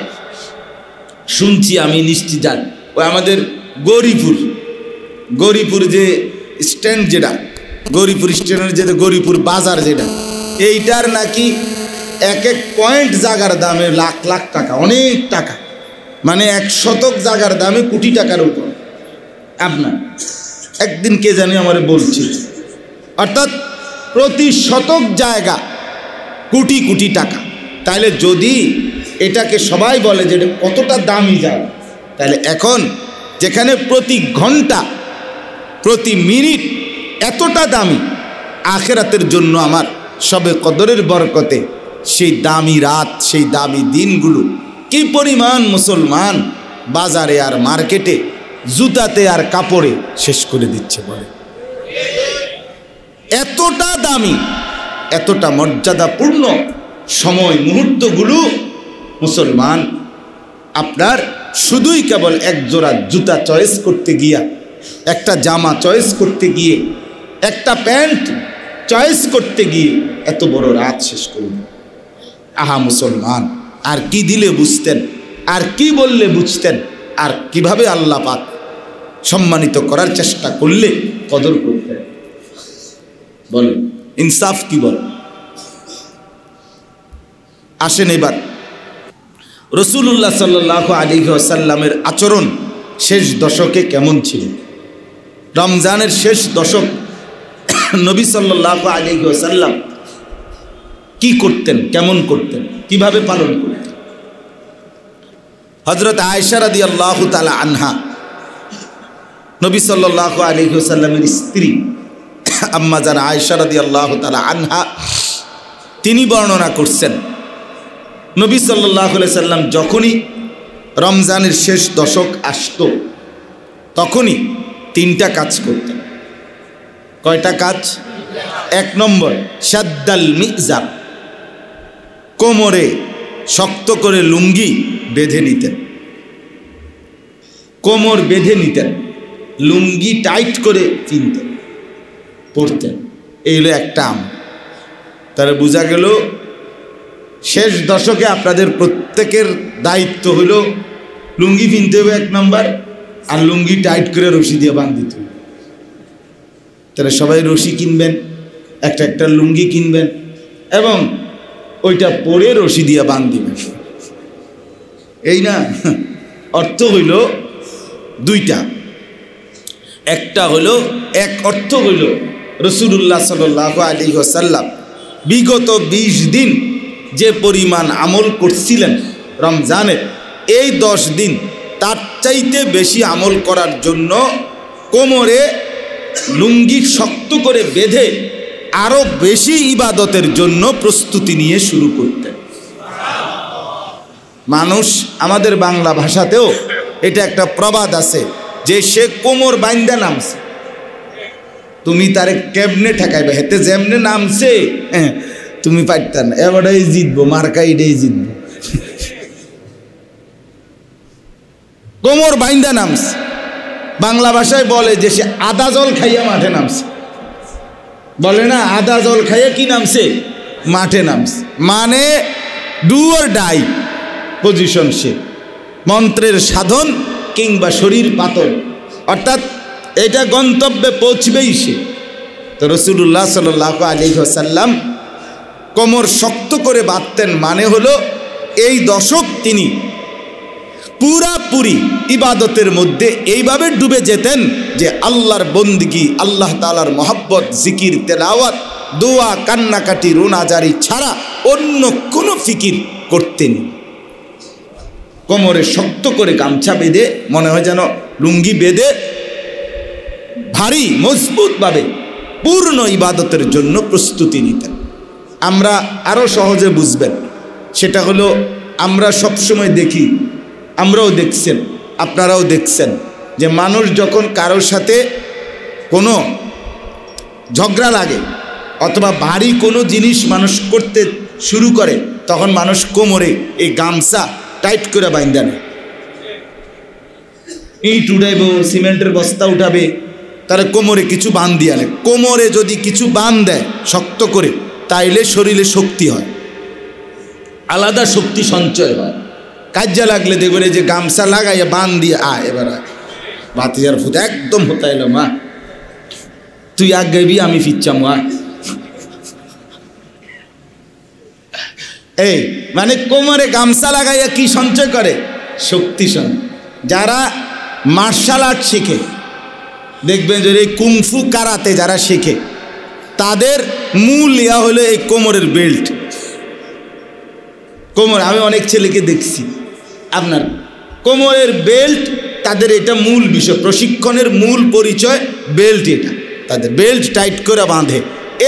A: শুনছি, আমি নিশ্চিত জানি, ওই আমাদের গৌরীপুর যে স্ট্যান্ড, যেটা গৌরীপুর স্ট্যান্ডের যে গৌরীপুর বাজার, যেটা এইটার নাকি এক এক পয়েন্ট জায়গার দামে লাখ লাখ টাকা, অনেক টাকা, মানে 1 শতক জায়গার দামে কোটি টাকার উপর। আপনার একদিন কে জানি আমার বলছে, অর্থাৎ প্রতি শতক জায়গা কোটি কোটি টাকা। তাহলে যদি এটাকে সবাই বলে যে কতটা দামি জায়গা, তাহলে এখন যেখানে প্রতি ঘন্টা প্রতি মিনিট এতটা দামি, আখিরাতের জন্য আমার সবে কদরের বরকতে সেই দামি রাত, সেই দামি দিনগুলো কি পরিমাণ মুসলমান বাজারে আর মার্কেটে জুতাতে আর কাপড়ে শেষ করে দিচ্ছে বলে। এতটা দামি, এতটা মর্যাদাপূর্ণ সময় মুহূর্তগুলো মুসলমান আপনার শুধুই কেবল এক জোড়া জুতা চয়েস করতে গিয়া, একটা জামা চয়েস করতে গিয়ে, একটা প্যান্ট চয়েস করতে গিয়ে এত বড় রাত শেষ করবে। আহা মুসলমান, আর কি দিলে বুঝতেন, আর কি বললে বুঝতেন, আর কিভাবে আল্লাহ পাক সম্মানিত করার চেষ্টা করলে কদর করতেন? বলেন, ইনসাফ কি বল? আসেন এবার রাসূলুল্লাহ সাল্লাল্লাহু আলাইহি ওয়াসাল্লামের আচরণ শেষ দশকে কেমন ছিল। রমজানের শেষ দশক নবী সাল্লাল্লাহু আলাইহি ওয়াসাল্লাম কি করতেন, কেমন করতেন, কিভাবে পালন করতেন? হযরত আয়েশা রাদিয়াল্লাহু তাআলা আনহা, নবী সাল্লাল্লাহু আলাইহি ওয়াসাল্লামের স্ত্রী আম্মা জান আয়েশা রাদিয়াল্লাহু তাআলা আনহা, তিনি বর্ণনা করছেন নবী সাল্লাল্লাহু আলাইহি ওয়াসাল্লাম যখনই রমজানের শেষ দশক আসতো তখনই তিনটা কাজ করতেন। কয়টা কাজ? এক নম্বর, শাদ্দাল মিজার, কোমরে শক্ত করে লুঙ্গি বেঁধে নিতেন। কোমর বেঁধে নিতেন, লুঙ্গি টাইট করে চিনতেন, পড়তেন। এই হলো একটা আম। তাহলে বোঝা গেল শেষ দশকে আপনাদের প্রত্যেকের দায়িত্ব হলো লুঙ্গি কিনতে হবে এক নম্বর, আর লুঙ্গি টাইট করে রশি দিয়ে বাঁধিতে হবে। তাহলে সবাই রশি কিনবেন, একটা একটা লুঙ্গি কিনবেন এবং ওইটা পরে রশি দিয়ে বাঁধিবেন। এই না, অর্থ হইল দুইটা। একটা হলো, এক অর্থ হইল রাসূলুল্লাহ সাল্লাল্লাহু আলাইহি ওয়াসাল্লাম বিগত 20 দিন যে পরিমাণ আমল করছিলেন রমজানের, এই 10 দিন তার চাইতে বেশি আমল করার জন্য কোমরে লুঙ্গি শক্ত করে বেঁধে আরো বেশি ইবাদতের জন্য প্রস্তুতি নিয়ে শুরু করতেন। মানুষ, আমাদের বাংলা ভাষাতেও এটা একটা প্রবাদ আছে যে সে কোমর বাইন্দা নামছে, তুমি তারে কেমনে ঠেকাইবে, হেতে যেমনে নামছে তুমি পারতেন না, এবারই জিতবো, মার্কা এটাই জিতবো। কোমর বাইন্দা নামছে, বাংলা ভাষায় বলে যে সে আদা জল খাইয়া মাঠে নামছে। বলে না, আদা জল খাইয়া কি নামছে? মাঠে নামছে। মানে ডু অর ডাই পজিশন, সে মন্ত্রের সাধন কিংবা শরীর পাতন, অর্থাৎ এটা গন্তব্যে পৌঁছবেই সে। তো রাসূলুল্লাহ সাল্লাল্লাহু আলাইহি ওয়াসাল্লাম কোমর শক্ত করে বাঁধতেন, মানে হলো এই দশক তিনি পুরাপুরি ইবাদতের মধ্যে এইভাবে ডুবে যেতেন যে আল্লাহর বন্দিগি, আল্লাহ তাআলার মহব্বত, জিকির, তেলাওয়াত, দোয়া, কান্নাকাটি, রোনাজারি ছাড়া অন্য কোনো ফিকির করতেন। কোমরে শক্ত করে গামছা বেঁধে, মনে হয় যেন লুঙ্গি বেঁধে ভারী মজবুতভাবে পূর্ণ ইবাদতের জন্য প্রস্তুতি নিতেন। আমরা আরও সহজে বুঝবেন, সেটা হলো আমরা সবসময় দেখি, আমরাও দেখছেন, আপনারাও দেখছেন যে মানুষ যখন কারোর সাথে কোনো ঝগড়া লাগে অথবা ভারী কোনো জিনিস মানুষ করতে শুরু করে, তখন মানুষ কোমরে এই গামছা টাইট করে বাইন্ধা নেয়। ইট উঠাইব, সিমেন্টের বস্তা উঠাবে, তারা কোমরে কিছু বাঁধ দিয়ে আনে। কোমরে যদি কিছু বাঁধ দেয় শক্ত করে, তাইলে শরীরে শক্তি হয়, আলাদা শক্তি সঞ্চয় হয়। কাজে লাগলে দেখবেন যে গামছা লাগাইয়া বান দিয়ে এবার ভাতিজার ফুট একদম হতাইল, মা তুই আগ গাইবি, আমি ফিরছাম। এই মানে কোমরে গামছা লাগাইয়া কি সঞ্চয় করে? শক্তি সঞ্চয়। যারা মার্শাল আর্ট শিখে, দেখবেন যে এই কুংফু কারাতে যারা শিখে, তাদের মূল ইয়া হলো এই কোমরের বেল্ট। কোমর, আমি অনেক ছেলেকে দেখছি, আপনার কোমরের বেল্ট তাদের এটা মূল বিষয়, প্রশিক্ষণের মূল পরিচয় বেল্ট। এটা তাদের বেল্ট টাইট করে বাঁধে,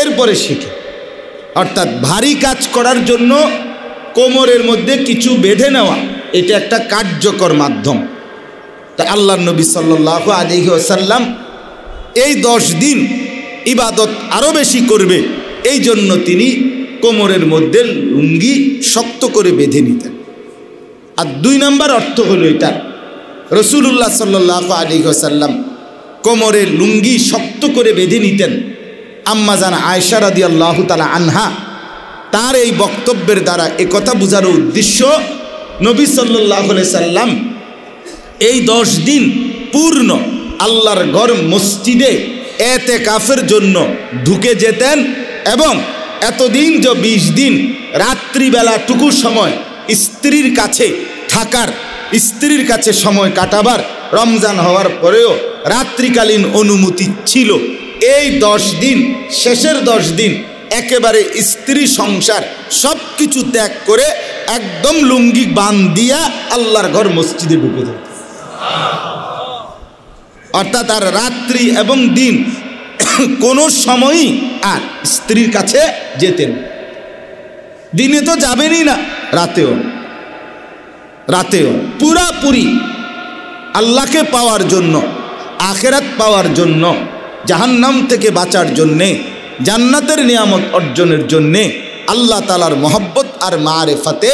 A: এরপরে শিখে। অর্থাৎ ভারী কাজ করার জন্য কোমরের মধ্যে কিছু বেঁধে নেওয়া, এটা একটা কার্যকর মাধ্যম। তা আল্লাহর নবী সাল্লাল্লাহু আলাইহি ওয়াসাল্লাম এই 10 দিন ইবাদত আরও বেশি করবে, এই জন্য তিনি কোমরের মধ্যে লুঙ্গি শক্ত করে বেঁধে নিতেন। আর 2 নম্বর অর্থ হলো এটা, রাসূলুল্লাহ সাল্লাল্লাহু আলাইহি ওয়াসাল্লাম কোমরে লুঙ্গি শক্ত করে বেঁধে নিতেন। আম্মা জান আয়েশা রাদিয়াল্লাহু তাআলা আনহা তার এই বক্তব্যের দ্বারা একথা বোঝার উদ্দেশ্য, নবী সাল্লাল্লাহু আলাইহি সাল্লাম এই 10 দিন পূর্ণ আল্লাহর ঘর মসজিদে এতেকাফের জন্য ঢুকে যেতেন এবং এতদিন যে 20 দিন রাত্রিবেলাটুকু সময় স্ত্রীর কাছে থাকার, স্ত্রীর কাছে সময় কাটাবার রমজান হওয়ার পরেও রাত্রিকালীন অনুমতি ছিল। এই 10 দিন, শেষের 10 দিন একেবারে স্ত্রী সংসার সব কিছু ত্যাগ করে একদম লুঙ্গি বান্ধিয়া আল্লাহর ঘর মসজিদে ঢুকে যেত। অর্থাৎ আর রাত্রি এবং দিন কোনো সময়ই আর স্ত্রীর কাছে যেতেন। দিনে তো যাবেনই না, রাতেও পুরাপুরি আল্লাহকে পাওয়ার জন্য, আখেরাত পাওয়ার জন্য, জাহান্নাম থেকে বাঁচার জন্যে, জান্নাতের নিয়ামত অর্জনের জন্যে, আল্লাহ তাআলার মহব্বত আর মারেফাতে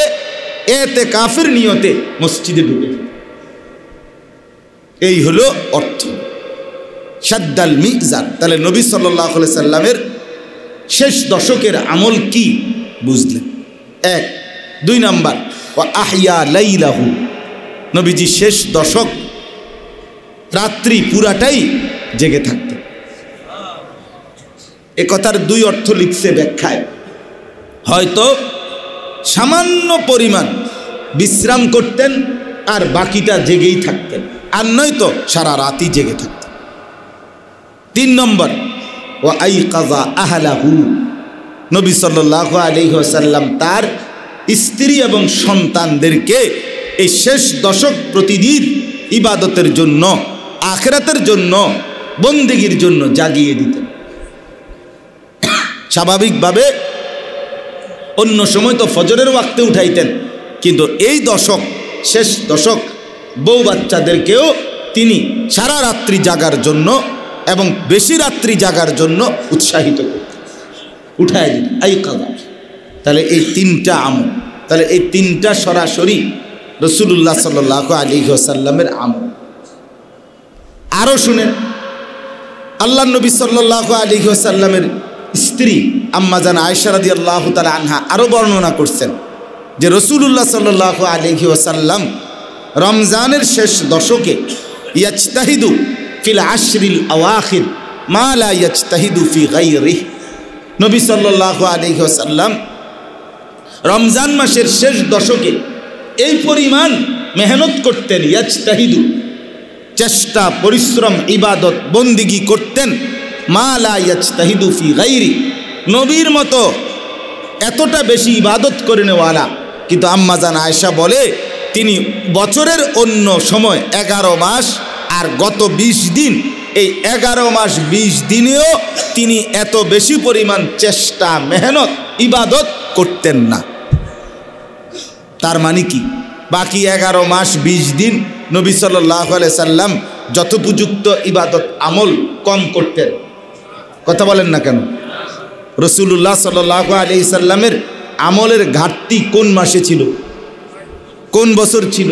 A: এতেকাফের নিয়তে মসজিদে ঢুকে। এই হলো অর্থ শাদ্দাল মিজার। তাহলে নবী সাল্লাল্লাহু আলাইহি সাল্লামের শেষ দশকের আমল কি বুঝলেন? 1। 2 নাম্বার, ওয়া আহইয়া লাইলাহু, নবীজি শেষ দশক রাত্রি পুরাটাই জেগে থাকতেন। এ কথার 2 অর্থ লিখছে ব্যাখ্যায়। হয়তো সামান্য পরিমাণ বিশ্রাম করতেন আর বাকিটা জেগেই থাকতেন, আর নয়তো সারা রাতই জেগে থাকতেন। 3 নম্বর, ওয়া আইকাযা আহলাহু, নবী সাল্লাল্লাহু আলাইহি ওয়াসাল্লাম তার স্ত্রী এবং সন্তানদেরকে এই শেষ দশক প্রতিদিন ইবাদতের জন্য, আখিরাতের জন্য, বন্দেগীর জন্য জাগিয়ে দিতেন। স্বাভাবিকভাবে অন্য সময় তো ফজরের ওয়াক্তে উঠাইতেন, কিন্তু এই দশক, শেষ দশক, বউ বাচ্চাদেরকেও তিনি সারা রাত্রি জাগার জন্য এবং বেশি রাত্রি জাগার জন্য উৎসাহিত করতেন, উঠাই দিতেন। আইকাযা। তাহলে এই 3টা আমল, তাহলে এই 3টা সরাসরি রাসূলুল্লাহ সাল্লাল্লাহু আলাইহি ওয়াসাল্লামের আমল। আরও শুনেন, আল্লাহ নবী সাল্লাল্লাহু আলাইহি ওয়াসাল্লামের স্ত্রী আম্মা জান আয়েশা রাদিয়াল্লাহু তাআলা আনহা আরও বর্ণনা করছেন যে রাসূলুল্লাহ সাল্লাল্লাহু আলাইহি ওয়াসাল্লাম রমজানের শেষ দশকে ইয়াজতাহিদু ফিল আশরিল আওয়াখির মা লা ইয়াজতাহিদু ফি গায়রিহি, নবী সাল্লাল্লাহু আলাইহি ওয়াসাল্লাম রমজান মাসের শেষ দশকে এই পরিমাণ মেহনত করতেন, ইয়াজতাহিদু, চেষ্টা, পরিশ্রম, ইবাদত, বন্দিগি করতেন, মা লা ইয়াজতাহিদু ফি গায়রি, নবীর মতো এতটা বেশি ইবাদত করে নেওয়ালা। কিন্তু আম্মা জান আয়েশা বলে তিনি বছরের অন্য সময় 11 মাস আর গত 20 দিন, এই 11 মাস 20 দিনেও তিনি এত বেশি পরিমাণ চেষ্টা, মেহনত, ইবাদত করতেন না। তার মানে কি? বাকি 11 মাস 20 দিন নবী সাল্লাল্লাহু আলাইহি সাল্লাম যথোপযুক্ত ইবাদত আমল কম করতেন। কথা বলেন না কেন? রাসূলুল্লাহ সাল্লাল্লাহু আলাইহি সাল্লামের আমলের ঘাটতি কোন মাসে ছিল, কোন বছর ছিল?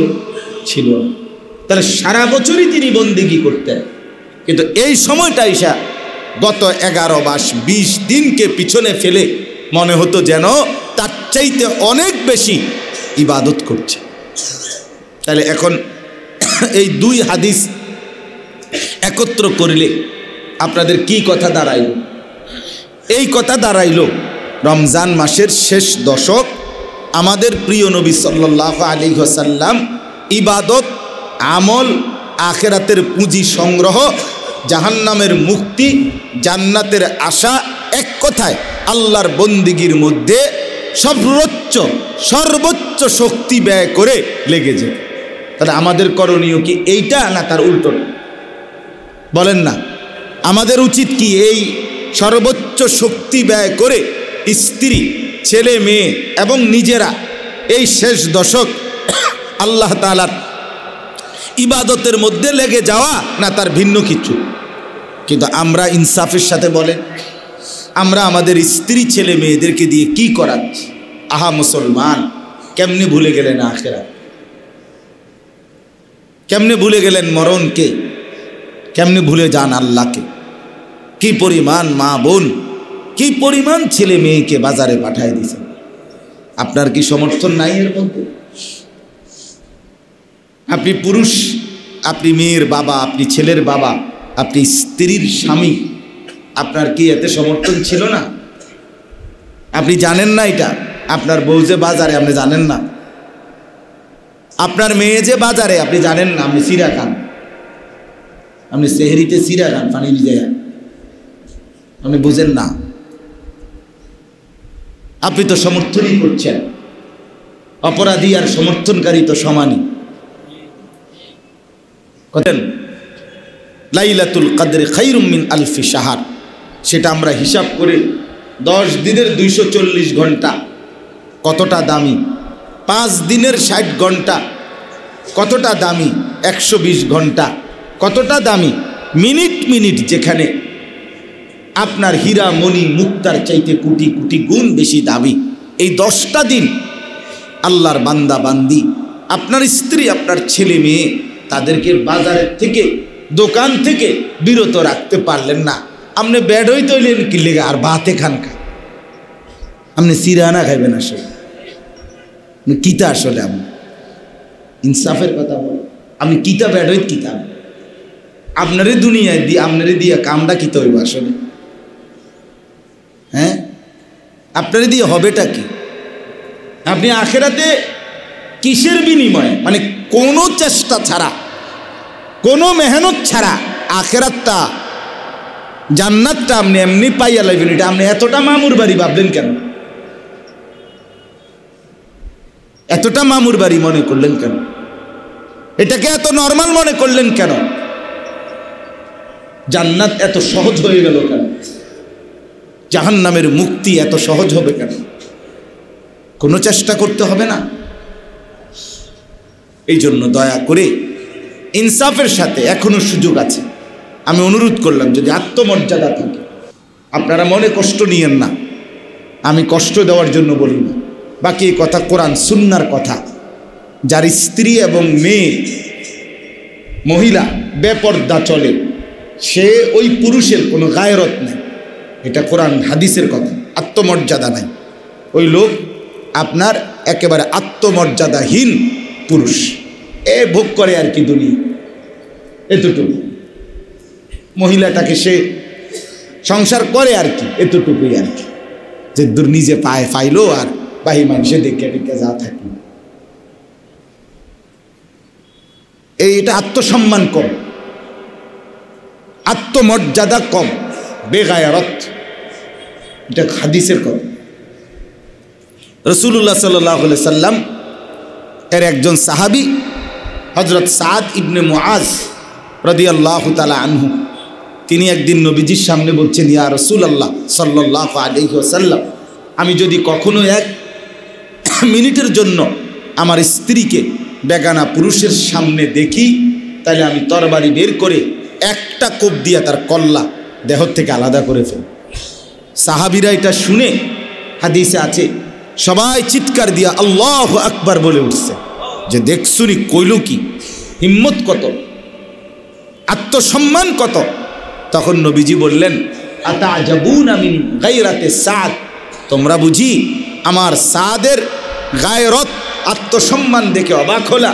A: তাহলে সারা বছরই তিনি বন্দেগী করতেন, কিন্তু এই সময়টা এসা গত 11 মাস 20 দিনকে পিছনে ফেলে মনে হতো যেন তার চাইতে অনেক বেশি ইবাদত করছে। তাহলে এখন এই 2 হাদিস একত্র করলে আপনাদের কি কথা দাঁড়াইল? এই কথা দাঁড়াইল রমজান মাসের শেষ দশক আমাদের প্রিয় নবী সাল্লাল্লাহু আলাইহি ওয়াসাল্লাম ইবাদত, আমল, আখিরাতের পুঁজি সংগ্রহ, জাহান্নামের মুক্তি, জান্নাতের আশা, এক কথায় আল্লাহর বন্দিগির মধ্যে সর্বোচ্চ শক্তি ব্যয় করে লেগে যায়। তাহলে আমাদের করণীয় কি এইটা, না তার উল্টো? বলেন না, আমাদের উচিত কি এই সর্বোচ্চ শক্তি ব্যয় করে স্ত্রী, ছেলে, মেয়ে এবং নিজেরা এই শেষ দশক আল্লাহ তাআলার ইবাদতের মধ্যে লেগে যাওয়া, না তার ভিন্ন কিছু? কিন্তু আমরা ইনসাফের সাথে বলেন, আমরা আমাদের স্ত্রী, ছেলে, মেয়েদেরকে দিয়ে কি করাচ্ছি? আহা মুসলমান, কেমনে ভুলে গেলেন আখিরাত? কেমনে ভুলে গেলেন মরণকে? কেমনে ভুলে যান আল্লাহকে? কি পরিমাণ মা বোন, কি পরিমাণ ছেলে মেয়েকে বাজারে পাঠায় দিয়েছেন। আপনার কি সমর্থন নাই এর মধ্যে? আপনি পুরুষ, আপনি মেয়ের বাবা, আপনি ছেলের বাবা, আপনি স্ত্রীর স্বামী, আপনার কি এতে সমর্থন ছিল না? আপনি জানেন না এটা? আপনার বউ যে বাজারে আপনি জানেন না, আপনার মেয়ে যে বাজারে আপনি জানেন না, আপনি সিরা খান, আপনি সেহরিতে সিরা খান পানি ভিজাইয়া, আপনি বুঝেন না। আপনি তো সমর্থনই করছেন, অপরাধী আর সমর্থনকারী তো সমানই। কতেন লাইলাতুল কদর খায়রুম মিন আলফি শাহর, সেটা আমরা হিসাব করে 10 দিনের 240 ঘন্টা কতটা দামি, 5 দিনের 60 ঘন্টা কতটা দামি, 120 ঘন্টা কতটা দামি, মিনিট মিনিট যেখানে আপনার হীরা মণি মুক্তার চাইতে কোটি কোটি গুণ বেশি দামি, এই 10টা দিন আল্লাহর বান্দা বান্দি, আপনার স্ত্রী, আপনার ছেলে মেয়ে, তাদেরকে বাজারের থেকে, দোকান থেকে বিরত রাখতে পারলেন না। আপনি ব্যাড হইতে হইলেন কি লেগে, আর ভাতে খান খা, আপনি সিরানা খাইবেন আসলে, কিতা আসলে আমি ইনসাফের কথা বল, আমি কিতা ব্যাড হইত কিতা, আপনারই দুনিয়ায় দিয়ে আপনারই দিয়ে কামটা কিতা হইব আসলে? হ্যাঁ, আপনারই দিয়ে হবেটা কি? আপনি আখেরাতে কিসের বিনিময়ে, মানে কোনো চেষ্টা ছাড়া, কোনো মেহনত ছাড়া আখেরাতটা, জান্নাতটা আপনি এমনি পাইয়া লাগবেন। এটা আপনি এতটা মামুর বাড়ি ভাবলেন কেন? এতটা মামুর বাড়ি মনে করলেন কেন? এটাকে এত নর্মাল মনে করলেন কেন? জান্নাত এত সহজ হয়ে গেল কেন? জাহান্নামের মুক্তি এত সহজ হবে কেন? কোনো চেষ্টা করতে হবে না। এই জন্য দয়া করে ইনসাফের সাথে এখনো সুযোগ আছে। আমি অনুরোধ করলাম, যদি আত্মমর্যাদা থাকে, আপনারা মনে কষ্ট নিয়েন না, আমি কষ্ট দেওয়ার জন্য বলি না, বাকি কথা কোরআন সুন্নাহর কথা। যার স্ত্রী এবং মেয়ে, মহিলা বেপর্দা চলে, সে ওই পুরুষের কোনো গায়রত নেই, এটা কোরআন হাদিসের কথা। আত্মমর্যাদা নাই, ওই লোক আপনার একেবারে আত্মমর্যাদাহীন পুরুষ, এ ভোগ করে আর কি দুনিয়া, এতটুকু। মহিলাটাকে সে সংসার করে আর কি, এতটুকুই আর কি, যে দূর নিজে পায় পাইলো আর বাহি মানুষে দেখে দেখে যা থাকলো। এটা আত্মসম্মান কম, আত্মমর্যাদা কম, বেগায়রত, এটা হাদিসের কথা। রাসূলুল্লাহ সাল্লাল্লাহু আলাইহি সাল্লাম এর একজন সাহাবী হযরত সাদ ইবনে মুআজ রাদিয়াল্লাহু তাআলা আনহু, তিনি একদিন নবীজির সামনে বলছেন, ইয়া রাসূলুল্লাহ সাল্লাল্লাহু আলাইহি ওয়াসাল্লাম, আমি যদি কখনো 1 মিনিটের জন্য আমার স্ত্রীকে বেগানা পুরুষের সামনে দেখি, তাহলে আমি তরবারি বের করে একটা কোপ দিয়া তার কল্লা দেহ থেকে আলাদা করে ফেল। সাহাবীরা এটা শুনে, হাদিসে আছে, সবাই চিৎকার দিয়া আল্লাহু আকবার বলে উঠছে, যে দেখছুনি কইল কি, হিম্মত কত, আত্মসম্মান কত। তখন নবীজি বললেন, আতাজাবুনা মিন গায়রাতে সাদ, তোমরা বুঝি আমার সাদের গায়রত, আত্মসম্মান দেখে অবাক হলা?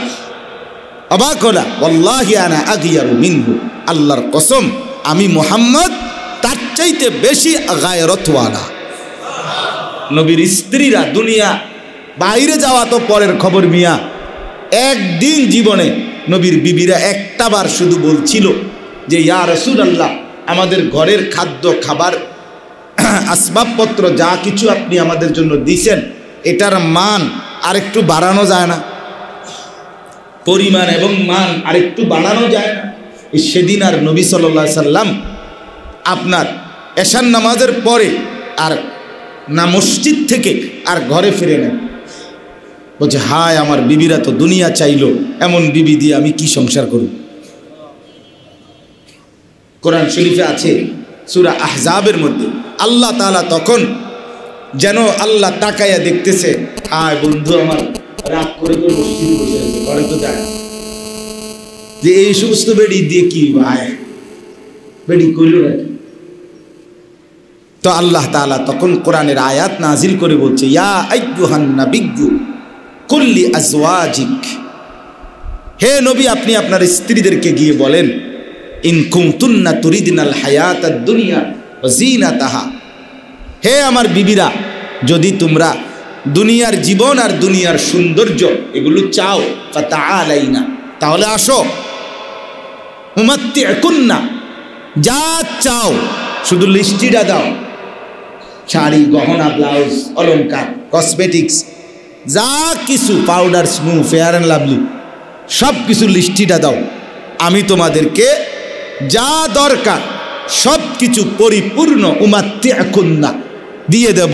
A: অবাক হলা? ওয়াল্লাহি আনা আগিয়ারু মিনহু, আল্লাহর কসম আমি মুহাম্মদ তার চাইতে বেশি গায়রতওয়ালা। নবীর স্ত্রীরা, দুনিয়া বাইরে যাওয়া তো পরের খবর মিয়া, একদিন জীবনে নবীর বিবিরা একটা বার শুধু বলছিল যে ইয়া রাসূলুল্লাহ, আমাদের ঘরের খাদ্য খাবার আসবাবপত্র যা কিছু আপনি আমাদের জন্য দিছেন, এটার মান আরেকটু বাড়ানো যায় না? পরিমাণ এবং মান আরেকটু বাড়ানো যায় না? সেদিন আর নবী সাল্লাল্লাহু আলাইহি সাল্লাম আপনার এশার নামাজের পরে আর না মসজিদ থেকে আর ঘরে ফিরে নেন। বলছে, হায় আমার বিবিরা তো দুনিয়া চাইলো, এমন বিবি দিয়ে আমি কি সংসার করব? কোরআন শরীফে আছে সূরা আহজাবের মধ্যে, আল্লাহ তাআলা তখন যেন আল্লাহ তাকায়া দেখতেছে, হায় বন্ধু আমার রাগ করে করে মসজিদে বসে আছে, ঘরে তো যায়, যে এই সমস্ত বেড়ি দিয়ে কি ভাই বেড়ি কইল নাকি? তো আল্লাহ তাআলা তখন কোরআনের আয়াত নাজিল করে বলছে, ইয়া আইয়ুহান নাবিয়্যু কুল্লি আজওয়াজিক, হে নবী আপনি আপনার স্ত্রীদেরকে গিয়ে বলেন, ইন কুনতুন্না তুরিদিনাল হায়াতাদ দুনিয়া ওয়া যিনাতাহা, হে আমার বিবিরা যদি তোমরা দুনিয়ার জীবন আর দুনিয়ার সৌন্দর্য এগুলো চাও, ফাতাআলাইনা, তাহলে আসো, উমাত্তিকুন্না, যা চাও শুধু লিস্টিটা দাও, শাড়ি, গহনা, ব্লাউজ, অলংকার, কসমেটিক্স, যা কিছু, powder, snow, fair and lovely, সব কিছু লিস্টিটা দাও, আমি তোমাদেরকে যা দরকার সব কিছু পরিপূর্ণ উমাত্তিকুন্না দিয়ে দেব।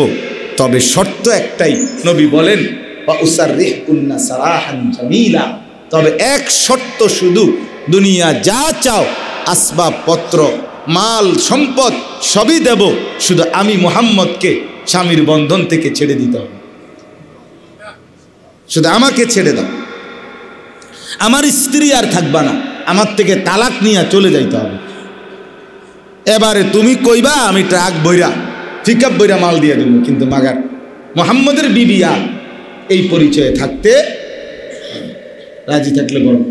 A: তবে শর্ত একটাই, নবী বলেন উসাররিহুন্না সারাহান জামিলা, তবে এক শর্ত শুধু, দুনিয়া যা চাও আসবাবপত্র, মাল, সম্পদ সবই দেব, শুধু আমি মুহাম্মদকে স্বামীর বন্ধন থেকে ছেড়ে দিতে হবে, শুধু আমাকে ছেড়ে দাও, আমার স্ত্রী আর থাকবা না, আমার থেকে তালাক নিয়ে চলে যাইতে হবে। এবারে তুমি কইবা আমি ট্রাক বইরা পিকআপ বইরা মাল দিয়ে দেব, কিন্তু মাগার মুহাম্মদের বিবি আর এই পরিচয়ে থাকতে রাজি থাকলে বলো।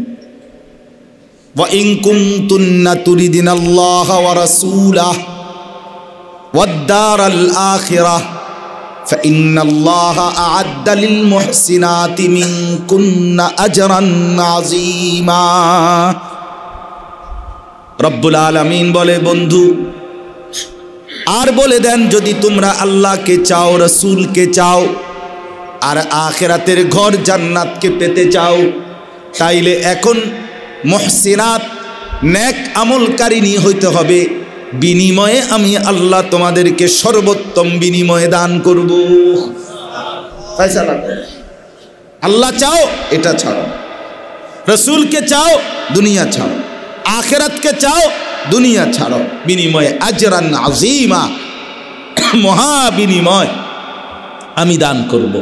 A: ওয়া ইন কুনতুন্না তুরিদিনাল্লাহা ওয়া রাসূলাহু ওয়াদ দারাল আখিরাহ ফাইন্নাল্লাহা আ'আদ্দা লিল মুহসিনাতি মিনকুন্না আজরান আযীমা। রব্বুল আলামিন বলে, বন্ধু আর বলে দেন, যদি তোমরা আল্লাহকে চাও, রাসূলকে চাও, আর আখিরাতের ঘর জান্নাতকে পেতে চাও, তাইলে এখন মুহসিনাত, নেক আমলকারিনী হইতে হবে, বিনিময়ে আমি আল্লাহ তোমাদেরকে সর্বোত্তম বিনিময়ে দান করব। আল্লাহ চাও এটা ছাড়ো, রাসূলকে চাও দুনিয়া ছাড়ো, আখিরাতকে চাও দুনিয়া ছাড়ো, বিনিময়ে আজরান আযীমা, মহা বিনিময় আমি দান করব।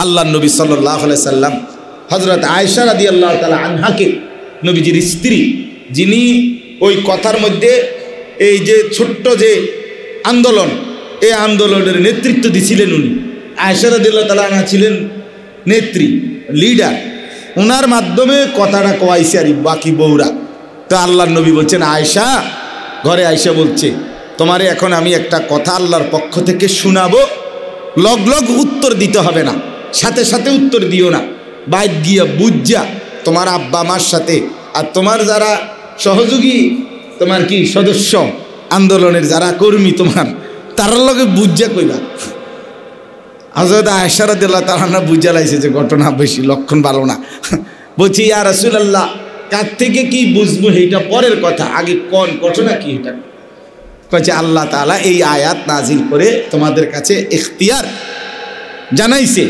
A: আল্লাহ নবী সাল্লাল্লাহু আলাইহি সাল্লাম হযরত আয়েশা রাদিয়াল্লাহু তাআলা আনহাকে, নবীজির স্ত্রী, যিনি ওই কথার মধ্যে এই যে ছোট্ট যে আন্দোলন, এই আন্দোলনের নেতৃত্ব দিছিলেন উনি, আয়েশা রাদিয়াল্লাহু তাআলা আনহা ছিলেন নেত্রী, লিডার, ওনার মাধ্যমে কথাটা কওয়াইছে আর বাকি বউরা। তো আল্লাহর নবী বলছেন, আয়েশা, ঘরে আয়েশা বলছে, তোমারে এখন আমি একটা কথা আল্লাহর পক্ষ থেকে শোনাবো, লগ লগ উত্তর দিতে হবে না, সাথে সাথে উত্তর দিও না, বাইরে গিয়া বুঝা তোমার আব্বা মার সাথে আর তোমার যারা সহযোগী, তোমার কি সদস্য, আন্দোলনের যারা কর্মী তোমার, তার লগে বুঝা কইবা। হযরত আয়েশা রাদিয়াল্লাহু তাআলা বুঝা লাইছে যে ঘটনা বেশি লক্ষণ ভালো না। বলছি, ইয়া রাসূলুল্লাহ, কার থেকে কি বুঝবো এটা পরের কথা, আগে কোন ঘটনা কি এটা? কইছে, আল্লাহ তাআলা এই আয়াত নাজিল করে তোমাদের কাছে ইখতিয়ার জানাইছে,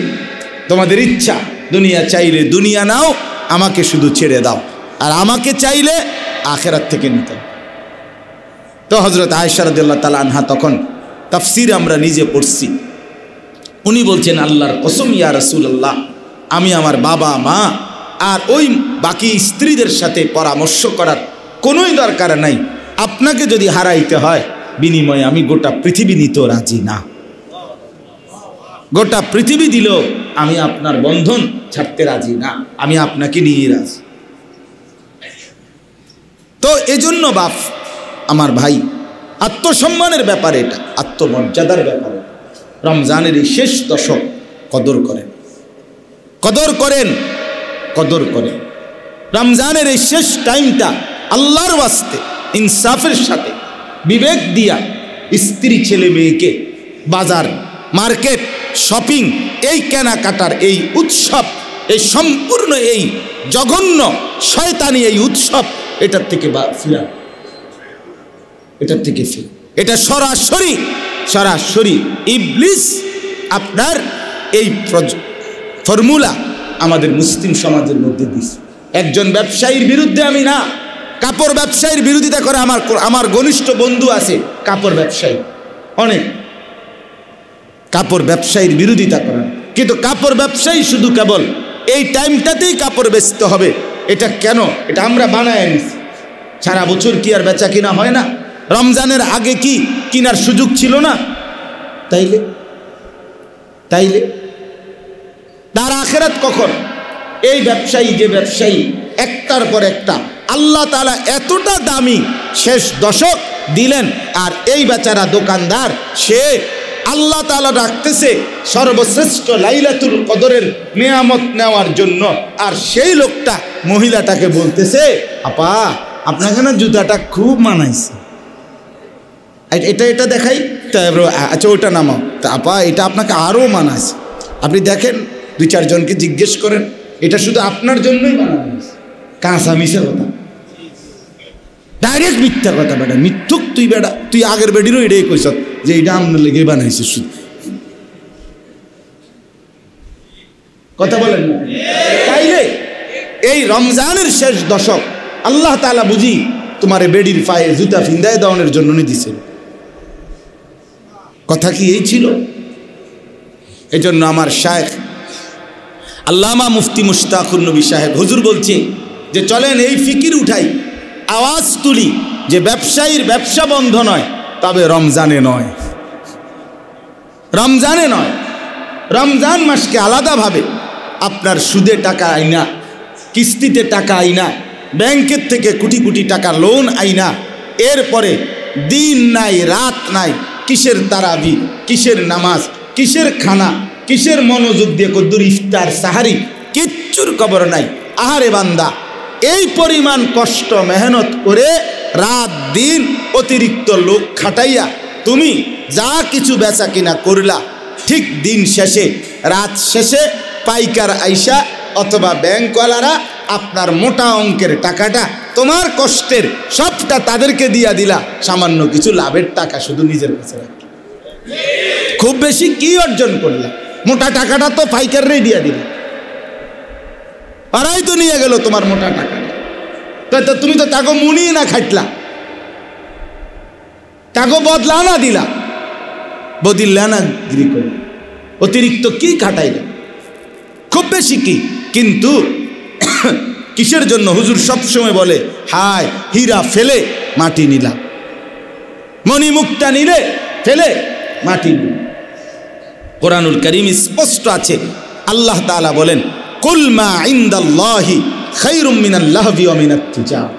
A: তোমাদের ইচ্ছা, দুনিয়া চাইলে দুনিয়া নাও, আমাকে শুধু ছেড়ে দাও, আর আমাকে চাইলে আখিরাত থেকে নিতে। তো হযরত আয়েশা রাদিয়াল্লাহু তাআলা আনহা তখন তাফসীর আমরা নিজে পড়ছি, উনি বলছেন, আল্লাহর কসম ইয়া রাসূলুল্লাহ, আমি আমার বাবা মা আর ওই বাকি স্ত্রীদের সাথে পরামর্শ করার কোনোই দরকার নাই, আপনাকে যদি হারাইতে হয় বিনিময়ে আমি গোটা পৃথিবী নিতেও রাজি না, গোটা পৃথিবী দিল আমি আপনার বন্ধন ছাড়তে রাজি না, আমি আপনাকে নিয়ে রাজি। তো এজন্য বাপ আমার ভাই, আত্মসম্মানের ব্যাপারে এটা, আত্মমর্যাদার ব্যাপারে রমজানের এই শেষ দশক কদর করেন, কদর করেন, কদর করেন। রমজানের এই শেষ টাইমটা আল্লাহর ওয়াস্তে ইনসাফের সাথে বিবেক দিয়া স্ত্রী ছেলে মেয়েকে বাজার, মার্কেট, শপিং, এই কেনাকাটার এই উৎসব, এই সম্পূর্ণ এই জঘন্য শয়তানি এই উৎসব, এটার থেকে ফিরা, এটার থেকে ফিরা। এটা সরাসরি সরাসরি ইবলিস আপনার এই ফর্মুলা আমাদের মুসলিম সমাজের মধ্যে দিছে। একজন ব্যবসায়ীর বিরুদ্ধে আমি না, কাপড় ব্যবসায়ীর বিরোধিতা করে আমার ঘনিষ্ঠ বন্ধু আছে, কাপড় ব্যবসায়ী, অনেক কাপড় ব্যবসায়ীর বিরোধিতা করেন, কিন্তু কাপড় ব্যবসায়ী শুধু কেবল এই টাইমটাতেই কাপড় বেচতে হবে, এটা কেন? এটা আমরা বানায় নিছি। সারা বছর কি আর বেচা কিনা হয় না? রমজানের আগে কি কিনার সুযোগ ছিল না? তাইলে তাইলে তার আখিরাত কখন? এই ব্যবসায়ী যে ব্যবসায়ী একটার পর একটা আল্লাহ তাআলা এতটা দামি শেষ দশক দিলেন, আর এই বেচারা দোকানদার সে আল্লাহ তাআলা রাখতেছে সর্বশ্রেষ্ঠ লাইলাতুল কদরের নিয়ামত নেওয়ার জন্য, আর সেই লোকটা মহিলাটাকে বলতেছে আপা আপনাকে না জুতাটা খুব মানাইছে, এটা দেখাই, আচ্ছা ওটা নামাও, তা আপা এটা আপনাকে আরও মানাইছে, আপনি দেখেন 2-4 জনকে জিজ্ঞেস করেন, এটা শুধু আপনার জন্যই বানানো হয়েছে। কাঁচা মিশা কথা, ডাইরেক্ট মিথ্যা কথা বেটা, মিথ্যুক তুই বেটা, তুই আগের বেডিরও এটাই কইস যে এটা আপনার লেগে বানাইছে শুধু, কথা বলেন না? তাইলে এই রমজানের শেষ দশক আল্লাহ তাআলা বুঝি তোমার বেডির পায়ে জুতা ফিন্দায় দেওয়ানোর জন্য দিয়েছেন। কথা কি এই ছিল? এই জন্য আমার শায়েখ আল্লামা মুফতি মুশতাকুর নবী সাহেব হুজুর বলছে যে চলেন এই ফিকির উঠাই, আওয়াজ তুলি যে ব্যবসায়ীর ব্যবসা বন্ধ নয়, তবে রমজানে নয়, রমজানে নয়। রমজান মাসকে আলাদাভাবে আপনার সুদে টাকা আইনা, কিস্তিতে টাকা আইনা, ব্যাংকের থেকে কোটি কোটি টাকা লোন আইনা, এরপরে দিন নাই রাত নাই, কিসের তারাবি, কিসের নামাজ, কিসের খানা, কিসের মনোযোগ দিয়ে কদ্দুর ইফতার সাহারি, কিচ্ছুর খবর নাই। আহারে বান্দা, এই পরিমাণ কষ্ট মেহনত করে রাত দিন অতিরিক্ত লোক খাটাইয়া তুমি যা কিছু বেচা কিনা করলা, ঠিক দিন শেষে রাত শেষে পাইকার আইসা অথবা ব্যাংকওয়ালারা আপনার মোটা অঙ্কের টাকাটা তোমার কষ্টের সবটা তাদেরকে দিয়া দিলা, সামান্য কিছু লাভের টাকা শুধু নিজের কাছে রাখি। খুব বেশি কি অর্জন করলা? মোটা টাকাটা তো পাইকাররাই দিয়া দিলা, ওরাই তো নিয়ে গেল তোমার মোটা টাকাটা, তো তুমি তো তাকে মুনি না খাটলা, তাকে বদলা না দিলা, বদিল্লা না গিরি করলা, অতিরিক্ত কি খাটাইলা? খুব বেশি কি? কিন্তু কিসের জন্য? হুজুর সবসময় বলে হায় হীরা ফেলে মাটি নিলা, মণিমুক্তা নিলে ফেলে মাটি নিলা। কোরআনুল কারীম স্পষ্ট আছে, আল্লাহ তাআলা বলেন কুল মা ইনদাল্লাহি খায়রুম মিনাল লাহবি ওয়া মিনাত তিজার।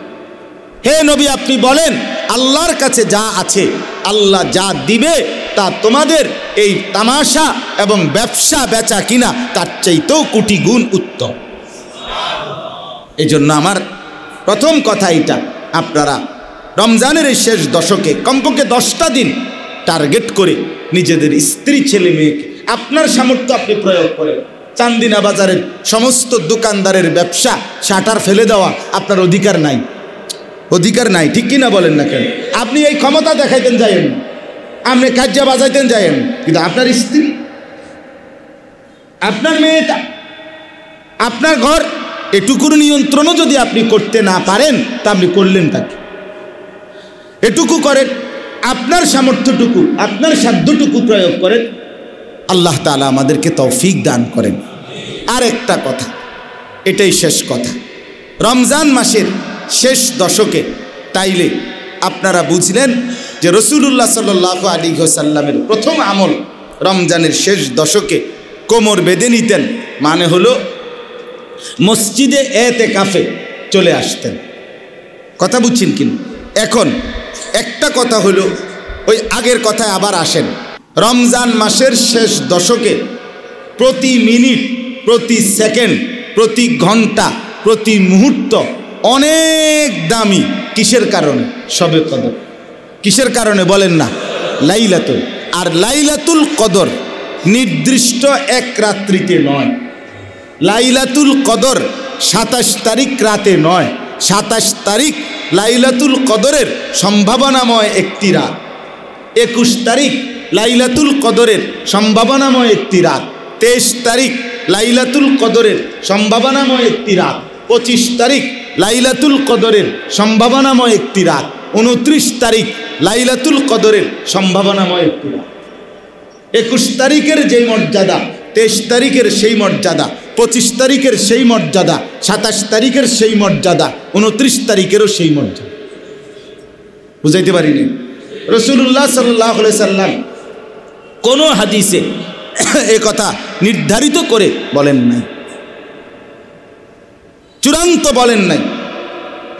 A: হে নবী আপনি বলেন আল্লাহর কাছে যা আছে, আল্লাহ যা দিবে তা তোমাদের এই তামাশা এবং ব্যবসা বেচা কিনা তার চাইতেও কোটি গুণ উত্তম। এই জন্য আমার প্রথম কথা এটা, আপনারা রমজানের এই শেষ দশকে কমপক্ষে 10টা দিন টার্গেট করে নিজেদের স্ত্রী ছেলে মেয়েকে, আপনার সামর্থ্য আপনি প্রয়োগ করেন। চান্দিনা বাজারের সমস্ত দোকানদারের ব্যবসা শাটার ফেলে দেওয়া আপনার অধিকার নাই, অধিকার নাই, ঠিক কিনা বলেন না কেন? আপনি এই ক্ষমতা দেখাইতেন যাইেন, আপনি কাজ্জা বাজাইতেন যাইেন, কিন্তু আপনার স্ত্রী, আপনার মেয়েটা, আপনার ঘর, এটুকুর নিয়ন্ত্রণও যদি আপনি করতে না পারেন তা আপনি করলেন তাকে। এটুকু করেন, আপনার সামর্থ্যটুকু, আপনার সাধ্যটুকু প্রয়োগ করেন। আল্লাহ তাআলা আমাদেরকে তৌফিক দান করেন। আর একটা কথা, এটাই শেষ কথা, রমজান মাসের শেষ দশকে তাইলে আপনারা বুঝলেন যে রাসূলুল্লাহ সাল্লাল্লাহু আলাইহি ওয়াসাল্লামের প্রথম আমল রমজানের শেষ দশকে কোমর বেঁধে নিতেন, মানে হলো মসজিদে এতেকাফে চলে আসতেন। কথা বুঝছেন কিনা? এখন একটা কথা হলো, ওই আগের কথায় আবার আসেন, রমজান মাসের শেষ দশকে প্রতি মিনিট, প্রতি সেকেন্ড, প্রতি ঘন্টা, প্রতি মুহূর্ত অনেক দামি। কিসের কারণে? শবে কদর। কিসের কারণে বলেন না? লাইলাতুল। আর লাইলাতুল কদর নির্দিষ্ট এক রাত্রিতে নয়, লাইলাতুল কদর 27 তারিখ রাতে নয়, 27 তারিখ লাইলাতুল কদরের সম্ভাবনাময় একটি রাত, 21 তারিখ লাইলাতুল কদরের সম্ভাবনাময় একটি রাত, 23 তারিখ লাইলাতুল কদরের সম্ভাবনাময় একটি রাত, 25 তারিখ লাইলাতুল কদরের সম্ভাবনাময় একটি রাত, 29 তারিখ লাইলাতুল কদরের সম্ভাবনাময় একটি রাত। 21 তারিখের যেই মর্যাদা, 23 তারিখের সেই মর্যাদা, 25 তারিখের সেই মর্যাদা, 27 তারিখের সেই মর্যাদা, 29 তারিখেরও সেই মর্যাদা। বুঝাইতে পারিনি? রাসূলুল্লাহ সাল্লাল্লাহু আলাইহি সাল্লাম কোনো হাদিসে এ কথা নির্ধারিত করে বলেন নাই, চূড়ান্ত বলেন নাই।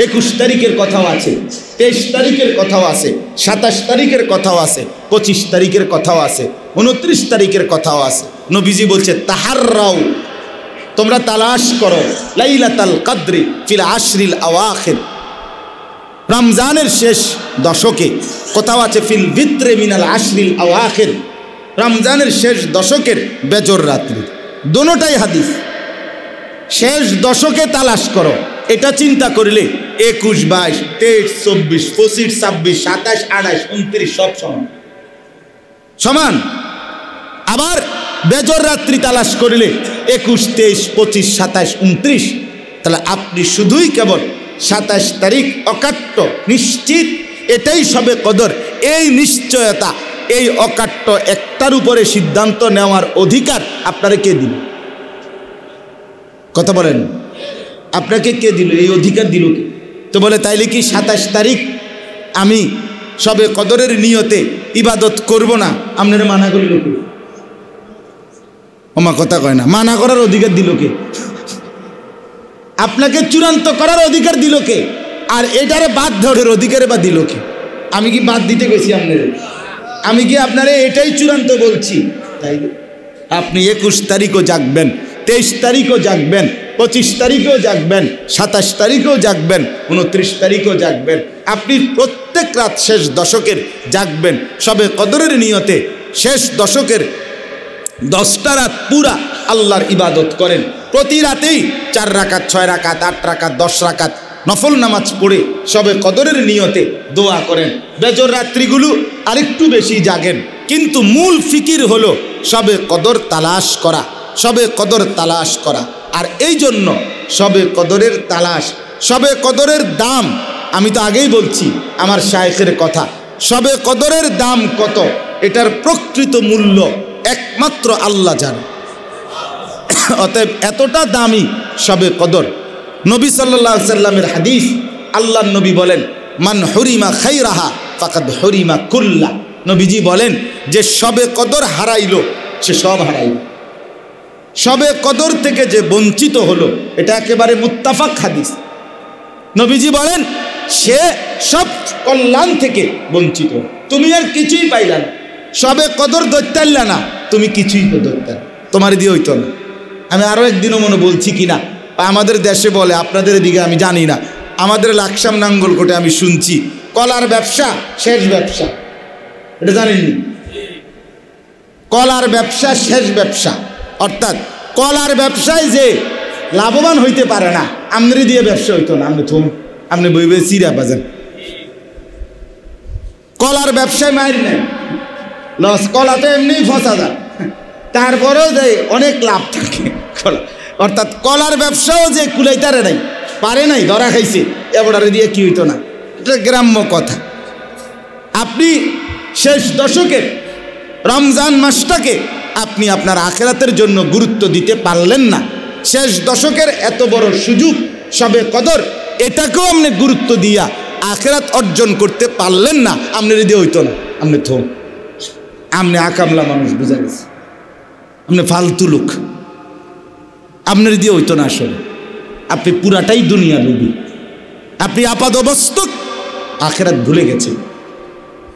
A: 21 তারিখের কথাও আছে, 23 তারিখের কথাও আছে, 27 তারিখের কথাও আছে, 25 তারিখের কথাও আছে, 29 তারিখের কথাও আছে। নবীজি বলছে তাহাররাও, তোমরা তালাশ করো লাইলাতুল কদরি ফিল আশরিল আওয়াখির, রমজানের শেষ দশকে। কোথাও আছে ফিল ভিতরে মিনাল আশরিল আওয়াখির, রমজানের শেষ দশকের বেজর রাত্রি। দোনোটাই হাদিস। শেষ দশকে তালাশ করো, এটা চিন্তা করলে 21, 22, 23, 24, 25, 26, 27, 28, 29 সব সমান সমান। আবার বেজর রাত্রি তালাশ করলে 21, 23, 25, 27, 29। তাহলে আপনি শুধুই কেবল 27 তারিখ অকাট্য নিশ্চিত, এটাই সবে কদর। এই নিশ্চয়তা, এই অকাট্য একটার উপরে সিদ্ধান্ত নেওয়ার অধিকার আপনারা কে দিল? কথা বলেন, আপনাকে কে দিল? এই অধিকার দিল কে? তো বলে তাইলে কি 27 তারিখ আমি সবে কদরের নিয়তে ইবাদত করব না? আপনারা মানা করিল কে? ওমা কথা কয় না, মানা করার অধিকার দিল কে? আপনাকে চূড়ান্ত করার অধিকার দিল কে? আর এটারে বাদ ধরার অধিকারে বা দিল কে? আমি কি বাদ দিতে গেছি আপনারে? আমি কি আপনারে এটাই চূড়ান্ত বলছি? তাই আপনি 21 তারিখও জাগবেন, 23 তারিখও জাগবেন, 25 তারিখেও জাগবেন, 27 তারিখেও জাগবেন, 29 তারিখেও জাগবেন। আপনি প্রত্যেক রাত শেষ দশকের জাগবেন সবে কদরের নিয়তে। শেষ দশকের 10টা রাত পুরা আল্লাহর ইবাদত করেন। প্রতি রাতেই 4 রাকাত, 6 রাকাত, 8 রাকাত, 10 রাকাত নফল নামাজ পড়ে সবে কদরের নিয়তে দোয়া করেন। বেজর রাত্রিগুলো আরেকটু বেশি জাগেন, কিন্তু মূল ফিকির হলো সবে কদর তালাশ করা, সবে কদর তালাশ করা। আর এই জন্য সবে কদরের তালাশ, সবে কদরের দাম, আমি তো আগেই বলছি আমার শায়েখের কথা, সবে কদরের দাম কত, এটার প্রকৃত মূল্য একমাত্র আল্লাহ জানে। অতএব এতটা দামি সবে কদর। নবী সাল্লাল্লাহু আলাইহি সাল্লামের হাদিস, আল্লাহর নবী বলেন মান হুরিমা খাইরাহা ফাকাদ হুরিমা কুল্লা। নবীজি বলেন যে সবে কদর হারাইলো সে সব হারাইল। সবে কদর থেকে যে বঞ্চিত হলো, এটা একেবারে মুত্তাফাক হাদিস। নবীজি বলেন সে সব কল্যাণ থেকে বঞ্চিত। তুমি আর কিছুই পাইলা না, সবে কদর ধরতাইলা না, তুমি কিছুই ধরতে, তোমার দিয়ে হইতো না। আমি আরও একদিনও মনে বলছি কিনা, আমাদের দেশে বলে, আপনাদের দিকে আমি জানি না, আমাদের লাকসাম নাঙ্গলকোটে আমি শুনছি কলার ব্যবসা শেষ ব্যবসা। এটা জানেননি? কলার ব্যবসা শেষ ব্যবসা, অর্থাৎ কলার ব্যবসায় যে লাভবান হইতে পারে না, আমরি দিয়ে ব্যবসা হইতো না। আপনি বই বই চিরা বাজান, কলার ব্যবসায় মাইর নেই, লস। কলাতে এমনি ফসা যায়, তারপরেও যে অনেক লাভ থাকে কলা। অর্থাৎ কলার ব্যবসাও যে কুলাইতারে নাই, পারে নাই, ধরা খাইছে, এবারে দিয়ে কি হইতো না। এটা গ্রাম্য কথা। আপনি শেষ দশকের রমজান মাসটাকে আপনি আপনার আখিরাতের জন্য গুরুত্ব দিতে পারলেন না। শেষ দশকের এত বড় সুযোগ সবে কদর, এটাকেও আপনি গুরুত্ব দিয়া আখিরাত অর্জন করতে পারলেন না। আপনার দিয়ে হইতো না, আপনি থম, আপনি আকামলা মানুষ, বুঝা গেছে, আপনি ফালতু লোক, আপনার দিয়ে হইতো না। আসলে আপনি পুরাটাই দুনিয়া লোভী, আপনি আপাদমস্তক আখিরাত ভুলে গেছেন।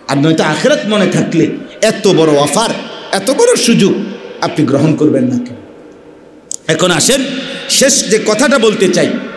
A: আর নয়তো আখিরাত মনে থাকলে এত বড় অফার, এত বড় সুযোগ আপনি গ্রহণ করবেন না কেন? এখন আসেন, শেষ যে কথাটা বলতে চাই,